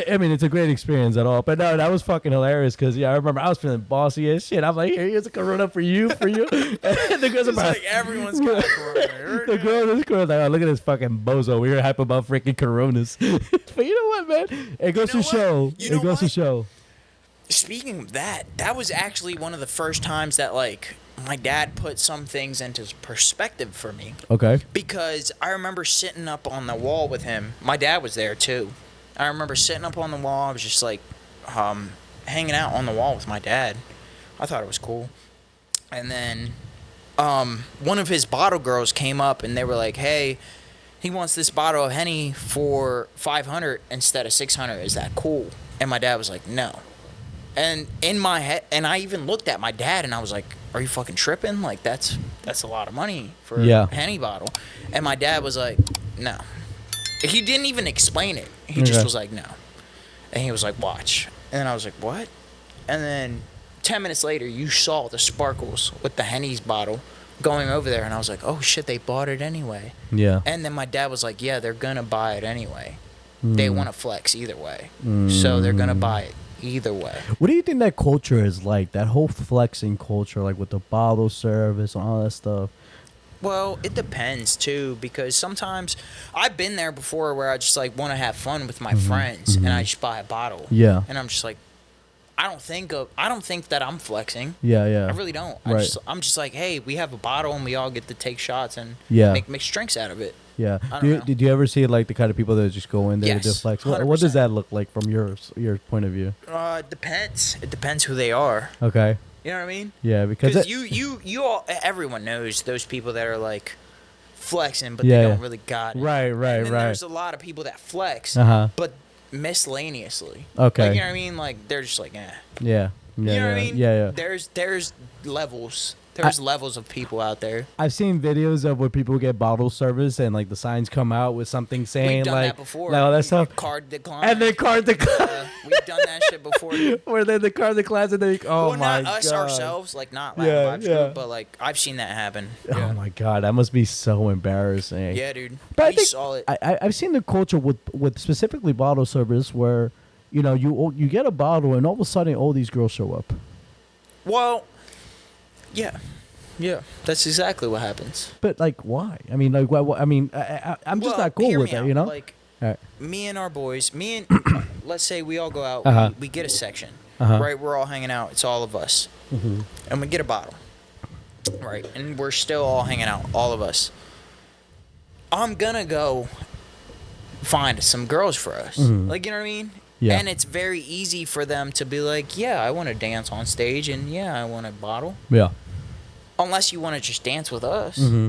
I mean, it's a great experience at all. But no, that was fucking hilarious because I remember I was feeling bossy as shit. I'm like, here's a Corona for you. And the girls are It's like everyone's got a Corona. this girl's like, oh, look at this fucking bozo. We were hype about freaking Coronas. But you know what, man? It goes know to what? show. You know It goes to what? show. Speaking of that, that was actually one of the first times that like my dad put some things into perspective for me. Okay. Because I remember sitting up on the wall with him. My dad was there too. I remember sitting up on the wall. I was just like hanging out on the wall with my dad I thought it was cool. And then one of his bottle girls came up and they were like, hey, he wants this bottle of Henny for $500 instead of $600. Is that cool? And my dad was like, no. And in my head, and I even looked at my dad and I was like, are you fucking tripping? Like, that's a lot of money for a Henny bottle. And my dad was like, no. He didn't even explain it. He just was like, no. And he was like, watch. And then I was like, what? And then 10 minutes later, you saw the sparkles with the Henny's bottle going over there. And I was like, oh, shit, they bought it anyway. Yeah. And then my dad was like, yeah, they're going to buy it anyway. They want to flex either way. So they're going to buy it either way. What do you think that culture is like? That whole flexing culture, like with the bottle service and all that stuff. Well, it depends too, because sometimes I've been there before where I just like want to have fun with my friends and I just buy a bottle. Yeah. And I'm just like, I don't think that I'm flexing. Yeah. I really don't. Right. I'm just like, hey, we have a bottle and we all get to take shots and make mixed drinks out of it. Yeah. I don't know. Did you ever see like the kind of people that just go in there to Yes, flex? What does that look like from your point of view? It depends. It depends who they are. Okay. You know what I mean? Yeah, because you all, everyone knows those people that are like flexing, but Yeah, they yeah. don't really got it. Right, And then there's a lot of people that flex, but miscellaneously. Okay. Like, you know what I mean? Like they're just like, eh. Yeah. You know what I mean? Yeah. There's levels. There's levels of people out there. I've seen videos of where people get bottle service and like the signs come out with something saying We've done like that before. all that stuff. Card decline. And then card decline. We've done that shit before. Where then the card declines and they oh well, my not us god. ourselves, like not Latin Vibes Group, but like I've seen that happen. Oh my god, that must be so embarrassing. Yeah, dude. But I We think saw it. I've seen the culture with specifically bottle service where you get a bottle and all of a sudden all these girls show up. Well, yeah, that's exactly what happens. But like, why? I mean, like, I mean, I'm just not cool hear with me it, out. you know. Like, All right. me and our boys, let's say we all go out, Uh-huh. we get a section, Uh-huh. right? We're all hanging out. It's all of us, and we get a bottle, right? And we're still all hanging out, all of us. I'm gonna go find some girls for us, like you know what I mean? Yeah. And it's very easy for them to be like, yeah, I want to dance on stage, and yeah, I want a bottle. Yeah. Unless you want to just dance with us. Mm-hmm.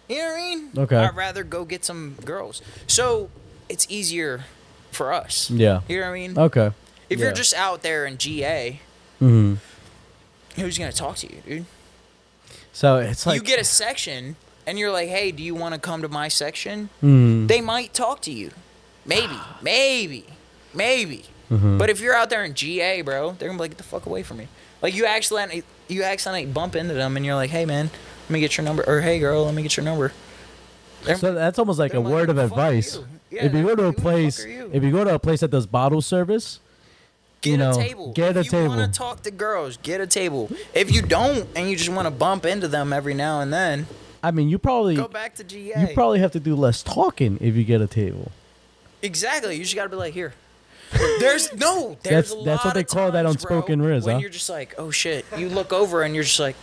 You know what I mean? Okay. I'd rather go get some girls. So it's easier for us. Yeah. You know what I mean? Okay. If Yeah. you're just out there in GA, Mm-hmm. who's going to talk to you, dude? So it's like you get a section, and you're like, hey, do you want to come to my section? Mm. They might talk to you. Maybe. Mm-hmm. But if you're out there in GA, bro, they're going to be like, get the fuck away from me. Like, you accidentally bump into them, and you're like, hey, man, let me get your number. Or, hey, girl, let me get your number. So that's almost like a They're like, word of "Who the fuck are advice. you?" Yeah, If you go to a who the fuck place, are you? if you go to a place that does bottle service, Get a a table. Get a if you table. want to talk to girls, get a table. If you don't, and you just want to bump into them every now and then, I mean, you probably go back to GA. you probably have to do less talking if you get a table. Exactly. You just got to be like, here. There's a lot That's what they of call that times, unspoken bro, riz, when huh? you're just like, oh shit. You look over and you're just like,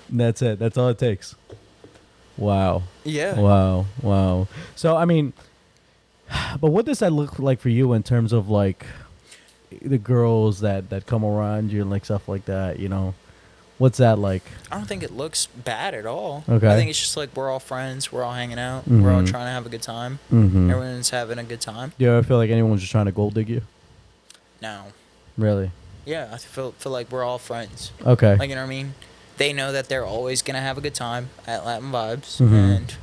That's it. That's all it takes. Wow. yeah. Wow. So I mean, but what does that look like for you in terms of like the girls that come around you and like stuff like that? You know, what's that like? I don't think it looks bad at all. Okay. I think it's just like we're all friends. We're all hanging out. We're all trying to have a good time. Mm-hmm. Everyone's having a good time. Do you ever feel like anyone's just trying to gold dig you? No. Really? Yeah, I feel like we're all friends. Okay. Like, you know what I mean? They know that they're always going to have a good time at Latin Vibes, Mhm. and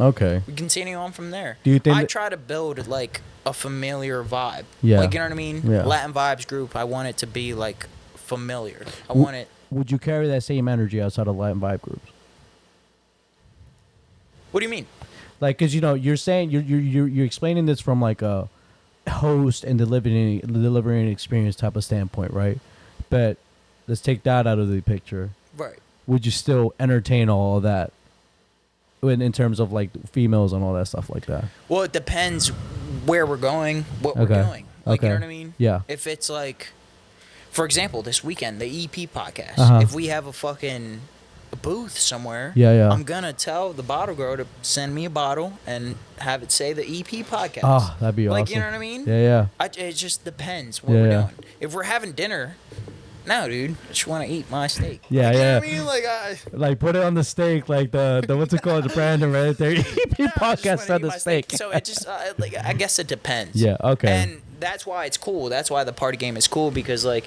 Okay. we continue on from there. Do you think I that- try to build, like, a familiar vibe. Yeah. Like, you know what I mean? Yeah. Latin Vibes group, I want it to be, like, familiar. I want it... Would you carry that same energy outside of Latin vibe groups? What do you mean? Like, cause you're saying you're explaining this from like a host and delivering an experience type of standpoint, right? But let's take that out of the picture. Right. Would you still entertain all of that in terms of like females and all that stuff like that? Well, it depends where we're going, what Okay. we're doing. Like, you know Okay. what I mean? Yeah. If it's like, for example, this weekend, the EP podcast. Uh-huh. If we have a fucking a booth somewhere, Yeah. I'm gonna tell the bottle grower to send me a bottle and have it say the EP podcast. Oh, that'd be like, awesome. you know what I mean? Yeah. It just depends what Yeah, we're yeah. doing. If we're having dinner, no, dude, I just want to eat my steak. Yeah, like, you know yeah. what I mean? Like, Like put it on the steak, like the what's it called, the Brandon right there. EP I just podcast wanna on eat the my steak. So it just, like, I guess it depends. Yeah. Okay. And that's why it's cool. That's why the party game is cool because, like,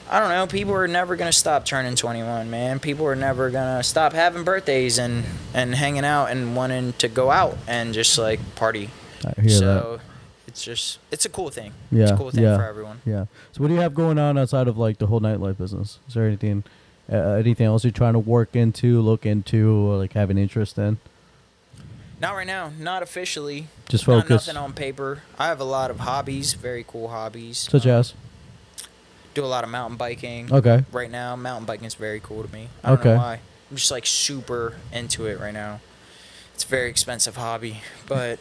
I don't know, people are never going to stop turning 21, man. People are never going to stop having birthdays and hanging out and wanting to go out and just, like, party. I hear So it's a cool thing. that. Yeah. It's a cool thing yeah, for everyone. Yeah. So what do you have going on outside of like the whole nightlife business? Is there anything else you're trying to work into, look into, or like have an interest in? Not right now. Not officially. Just Not focus. nothing on paper. I have a lot of hobbies, very cool hobbies. Such as? Do a lot of mountain biking. Okay. Right now, mountain biking is very cool to me. I don't Okay. know why. I'm just like super into it right now. It's a very expensive hobby, but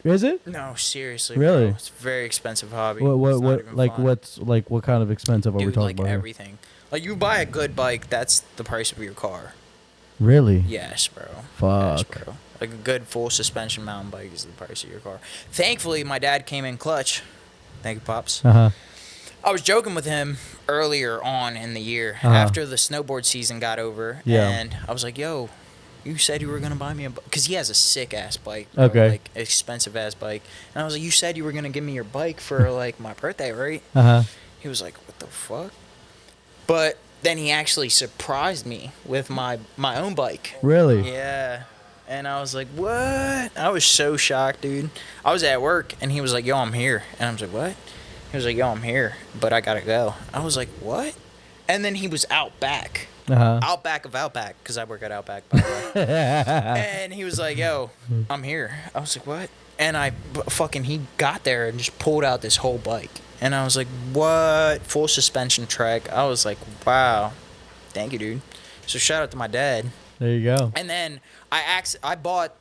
Is it? no, seriously. Really? Bro, it's a very expensive hobby. What It's not even fun. what's like what kind of expensive are we Dude, talking like about? Here? everything. Like you buy a good bike, that's the price of your car. Really? Yes, bro. Yes, Fuck. bro. Like a good full suspension mountain bike is the price of your car. Thankfully, my dad came in clutch. Thank you, pops. Uh-huh. I was joking with him earlier on in the year Uh-huh. after the snowboard season got over, Yeah. and I was like, "Yo, you said you were gonna buy me a bike," because he has a sick ass bike, bro, Okay. like expensive ass bike, and I was like, "You said you were gonna give me your bike for like my birthday, right?" Uh-huh. He was like, "What the fuck?" But then he actually surprised me with my own bike. Really? Yeah. And I was like, what? I was so shocked, dude. I was at work, and he was like, yo, I'm here. And I was like, what? He was like, yo, I'm here, but I gotta go. I was like, what? And then he was out back. Uh-huh. Outback of Outback, because I work at Outback, by the way. And he was like, yo, I'm here. I was like, what? And he got there and just pulled out this whole bike. And I was like, what? Full suspension Trek. I was like, wow. Thank you, dude. So shout out to my dad. There you go. And then I bought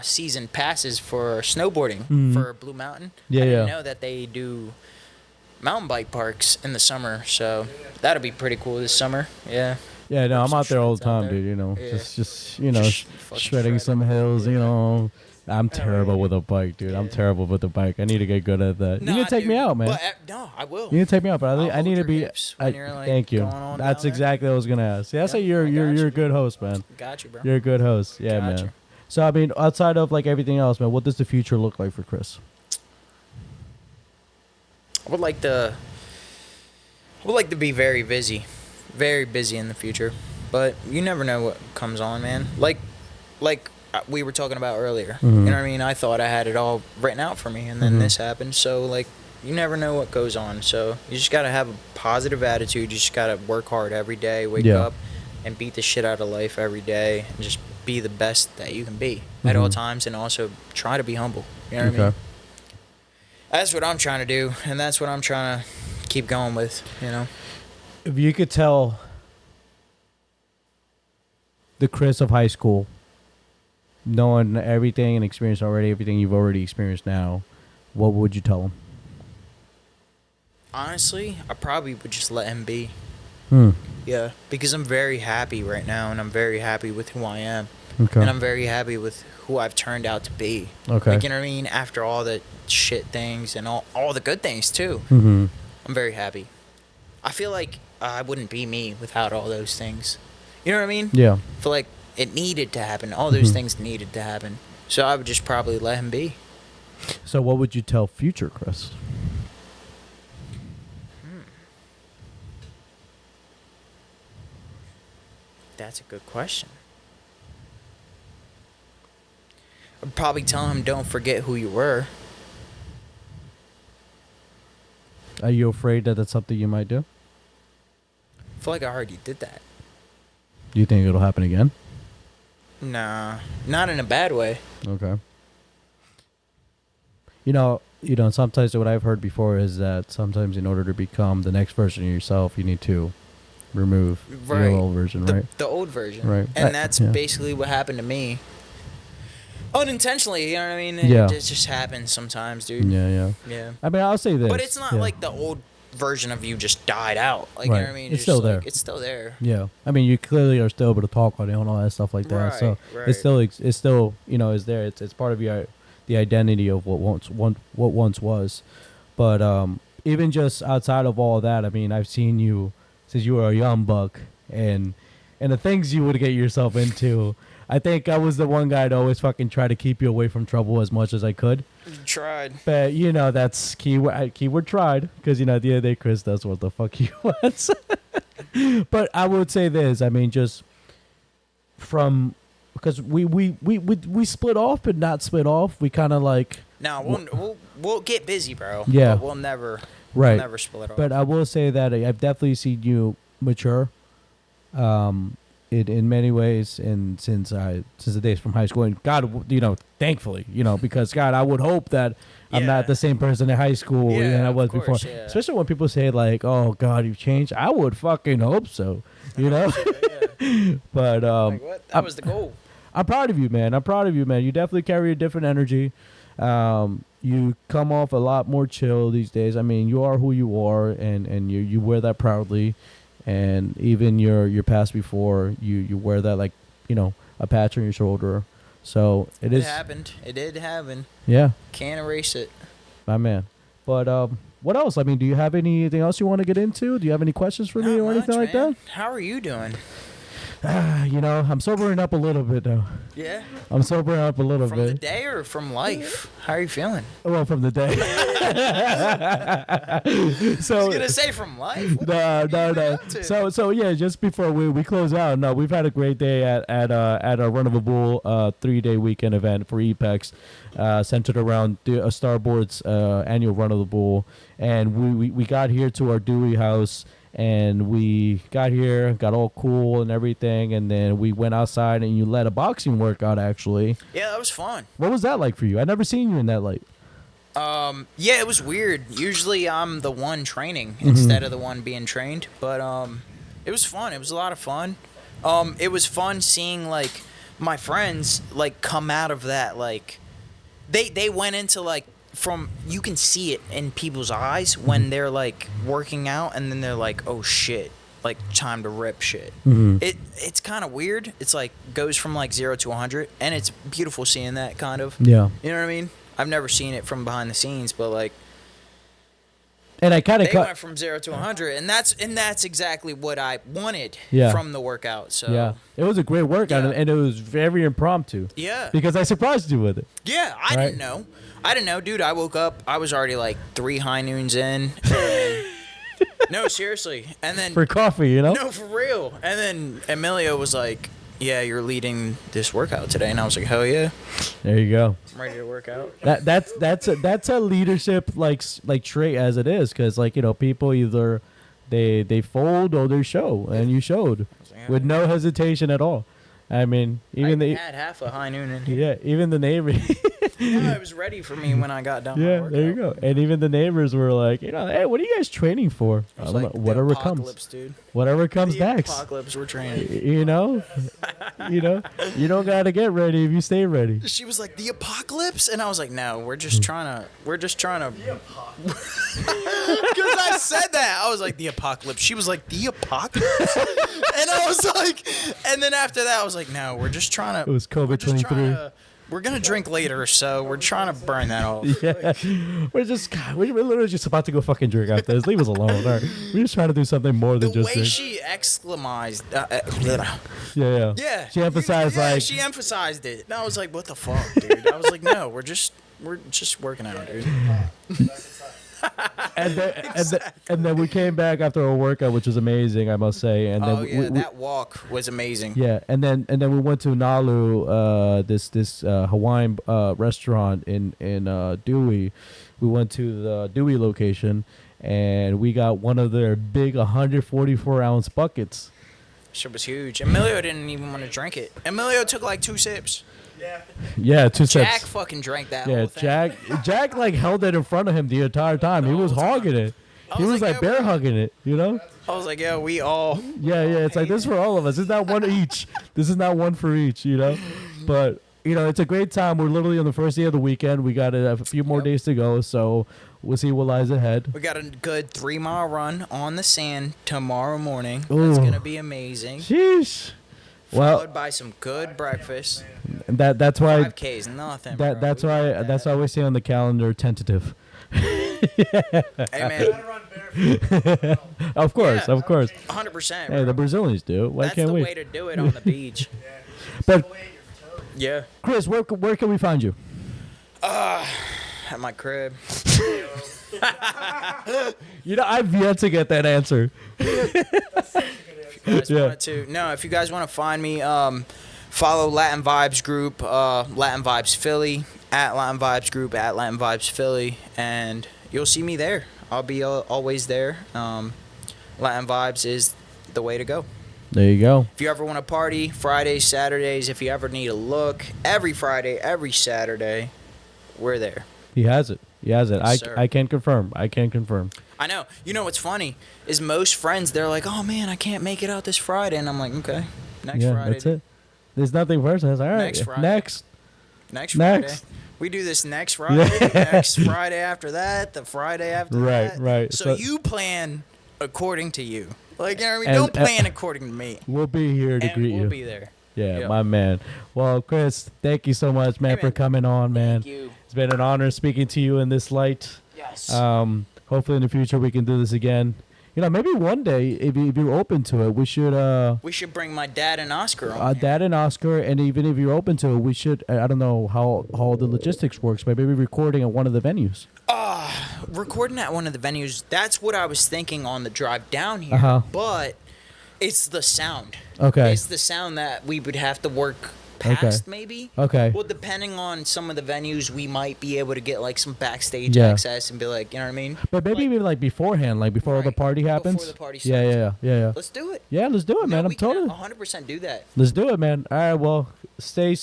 season passes for snowboarding for Blue Mountain. Yeah, I didn't yeah. know that they do mountain bike parks in the summer, so that'll be pretty cool this summer. Yeah. Yeah, no, I'm some out there all the shreds out time, there. dude. You know, Yeah. just you know, Just fucking shredding some hills. You know, I'm terrible with a bike, dude. I'm Yeah. terrible with a bike. I need to get good at that. You Nah, need to take me dude, out, man. But, no, I will. You need to take me out, but I'll I need hold to your be. hips when you're, like, Thank you. going on That's down there. exactly what I was gonna ask. Yeah, I say you're I got you're you. a good host, man. Got you, bro. You're a good host. Yeah, Got man. you. So I mean, outside of like everything else, man, what does the future look like for Chris? I would like to be very busy in the future, but you never know what comes on, man. Like we were talking about earlier. You know what I mean? I thought I had it all written out for me, and then this happened. So like, you never know what goes on. So you just gotta have a positive attitude. You just gotta work hard every day. Wake Yeah. up and beat the shit out of life every day, and just be the best that you can be at all times, and also try to be humble. You know what I mean? That's what I'm trying to do, and that's what I'm trying to keep going with, you know? If you could tell the Chris of high school, knowing everything and experienced already, everything you've already experienced now, what would you tell him? Honestly, I probably would just let him be. Hmm. Yeah, because I'm very happy right now, and I'm very happy with who I am. Okay. And I'm very happy with who I've turned out to be. Okay. Like, you know what I mean? After all the shit things and all the good things, too. Mm-hmm. I'm very happy. I feel like I wouldn't be me without all those things. You know what I mean? Yeah. I feel like it needed to happen. All those things needed to happen. So I would just probably let him be. So what would you tell future Chris? That's a good question. I'd probably tell him, don't forget who you were. Are you afraid that that's something you might do? I feel like I already did that. Do you think it'll happen again? Nah, not in a bad way. Okay. You know, sometimes what I've heard before is that sometimes in order to become the next version of yourself, you need to remove Right. your old version, right? The old version. Right. And that's yeah. basically what happened to me. Unintentionally, you know what I mean? Yeah. It just happens sometimes, dude. Yeah, yeah. Yeah. I mean, I'll say this. But it's not yeah. like the old version of you just died out. Like, Right. you know what I mean? It's still there. It's still there. Yeah, I mean, you clearly are still able to talk on it and all that stuff like that. Right, So right. it's still is there. It's part of the identity of what once was. But even just outside of all that, I mean, I've seen you since you were a young buck, and the things you would get yourself into. I think I was the one guy to always fucking try to keep you away from trouble as much as I could. You tried. But that's keyword tried, because at the end of the day, Chris does what the fuck he wants. But I would say this, I mean, just from, because we split off but not split off. We kind of like, No, we'll get busy, bro. Yeah. But we'll never split off. but I will say that I've definitely seen you mature, in many ways, and since the days from high school, and God, thankfully, because God, I would hope that I'm not the same person in high school than I was of course, before. yeah. Especially when people say like, "Oh God, you've changed." I would fucking hope so, Yeah. But Like, what? That was the goal. I'm proud of you, man. You definitely carry a different energy. You come off a lot more chill these days. I mean, you are who you are, and you wear that proudly. And even your past before, you wear that like, a patch on your shoulder. So it happened. It did happen. Yeah, Can't erase it. my man. But what else? I mean, do you have anything else you want to get into? Do you have any questions for me Not or anything much, like man. How are you doing? that? I'm sobering up a little bit though. Yeah. I'm sobering up a little From bit. the day or from life? How are you feeling? Well, from the day. I So was gonna say from life. What no. up to? So yeah, just before we close out, no, we've had a great day at our Run of a Bull 3-day weekend event for EPEX, centered around Starboard's annual Run of the Bull, and we got here to our Dewey house. And we got here, got all cool and everything, and then we went outside and you led a boxing workout, actually. Yeah, that was fun. What was that like for you? I'd never seen you in that light. Yeah, it was weird. Usually I'm the one training instead of the one being trained, but it was fun. It was a lot of fun. It was fun seeing like my friends like come out of that, like they went into like, from, you can see it in people's eyes when they're like working out, and then they're like, oh shit, like time to rip shit. It's kind of weird. It's like goes from like 0 to 100, and it's beautiful seeing that kind of. Yeah. You know what I mean? I've never seen it from behind the scenes, but like And I kind of they went from 0 to 100, and that's exactly what I wanted from the workout. So yeah, it was a great workout, Yeah. and it was very impromptu. Yeah. Because I surprised you with it. Yeah, I Right. didn't know, dude. I woke up, I was already like 3 high noons in. And no, seriously. And then For coffee, no, for real. And then Emilio was like, "Yeah, you're leading this workout today," and I was like, "Hell yeah, There you go. I'm ready to work out." That's a leadership like trait as it is, because people either they fold or they show, and you showed with no hesitation at all. I mean, even I had half a high noon in here. yeah, even the neighbor. Yeah, it was ready for me when I got done. Yeah, my there you workout. go. And even the neighbors were like, hey, what are you guys training for? I I was don't like, know, the whatever apocalypse, comes, dude. whatever comes The next. apocalypse, we're training. You don't gotta get ready if you stay ready. She was like, "The apocalypse," and I was like, "No, we're just trying to." Because I said that, I was like, "The apocalypse." She was like, "The apocalypse," and I was like, and then after that, I was like, "No, we're just trying to." It was COVID 23. We're gonna drink later, so we're trying to burn that off. Yeah, we're literally just about to go fucking drink after this. Leave us alone. All right, we're just trying to do something more The than just way drink. she exclamized, Yeah. yeah, She emphasized she emphasized it, and I was like, "What the fuck, dude?" I was like, "No, we're just working out, dude." and then we came back after a workout, which was amazing, I must say. And then that walk was amazing. yeah, and then we went to Nalu, this Hawaiian restaurant in Dewey. We went to the Dewey location, and we got one of their big 144-ounce buckets. Shit was huge. Emilio didn't even want to drink it. Emilio took like 2 sips. Yeah, 2 sips. Jack fucking drank that Yeah, whole thing. Jack like held it in front of him the entire time. He was hogging it. He was like bear hugging it, I was like, "Yo, we all." Yeah, it's like this is for all of us. It's not one each. This is not one for each, But it's a great time. We're literally on the first day of the weekend. We got a few more days to go, so we'll see what lies ahead. We got a good 3-mile run on the sand tomorrow morning. Ooh. That's gonna be amazing. Sheesh. Well, Followed by some good breakfast. that's why 5K's nothing. bro. that's We why got that's that. why we say on the calendar tentative. Hey man, Of course, Yeah. of course. 100%. Hey, the Brazilians do. Why That's can't the we? way to do it on the beach. But Yeah. Chris, where can we find you? At my crib. I've yet to get that answer. If you guys want to find me, follow Latin Vibes Group, Latin Vibes Philly, at Latin Vibes Group, at Latin Vibes Philly, and you'll see me there. I'll be always there. Latin Vibes is the way to go. There you go. If you ever want to party, Fridays, Saturdays, if you ever need a look, every Friday, every Saturday, we're there. He has it. Yes, sir. I can confirm. I know. You know what's funny is most friends, they're like, oh man, I can't make it out this Friday. And I'm like, okay, next Yeah, Friday. that's it. There's nothing worse. I was like, all right, Next Friday. next. Next Friday. Next. We do this next Friday, next Friday after that, the Friday after that. Right. So you plan according to you. Like, you know what I mean? And- Don't plan according to me. We'll be here to And greet we'll you. be there. Yeah, Yep. my man. Well, Chris, thank you so much, man, Hey, for man. coming on, man. Thank you. It's been an honor speaking to you in this light. Yes. Hopefully in the future we can do this again. Maybe one day, if you're open to it, we should. We should bring my dad and Oscar on. Here. Dad and Oscar, and even if you're open to it, we should. I don't know how the logistics works, but maybe recording at one of the venues. Recording at one of the venues, that's what I was thinking on the drive down here. Uh-huh. But it's the sound. Okay. It's the sound that we would have to work past, maybe. Okay. Well, depending on some of the venues, we might be able to get like some backstage Yeah. access and be like, you know what I mean? But maybe even like beforehand, like before the Right. party happens. Before the party Yeah. Let's do it. Yeah, let's do it, man. I'm we can totally. 100% do that. Let's do it, man. All right, well, stay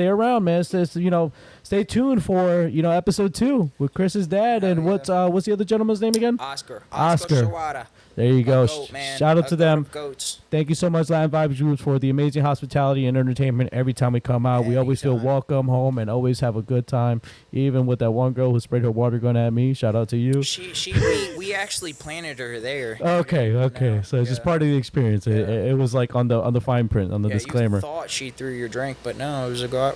around, man. Stay tuned for episode 2 with Chris's dad and what's the other gentleman's name again? Oscar. Oscar. Shawada. There you go. A goat, man. Shout out A to goat them. of goats. Thank you so much, Latin Vibes Groups, for the amazing hospitality and entertainment every time we come out. We always feel Anytime. welcome home and always have a good time. Even with that one girl who sprayed her water gun at me. Shout out to you. We actually planted her there. Okay. No, So it's just part of the experience. It was like on the fine print, on the disclaimer. You thought she threw your drink, but no, it was a go.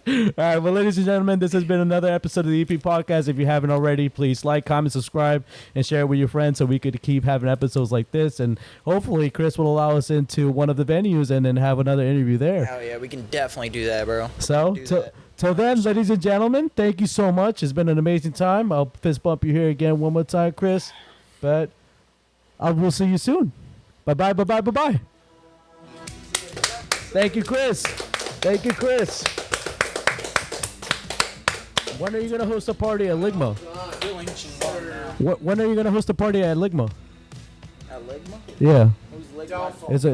All right, well, ladies and gentlemen, this has been another episode of the EP Podcast. If you haven't already, please like, comment, subscribe, and share it with your friends so we could keep having episodes like this. And hopefully, Chris will allow us into one of the venues and then have another interview there. Hell yeah, we can definitely do that, bro. So, Do that. till then, ladies and gentlemen, thank you so much. It's been an amazing time. I'll fist bump you here again one more time, Chris. But I will see you soon. Bye-bye. Thank you, Chris. When are you going to host a party at Ligma? When are you going to host a party at Ligma? At Ligma? Yeah. Who's Ligma? It's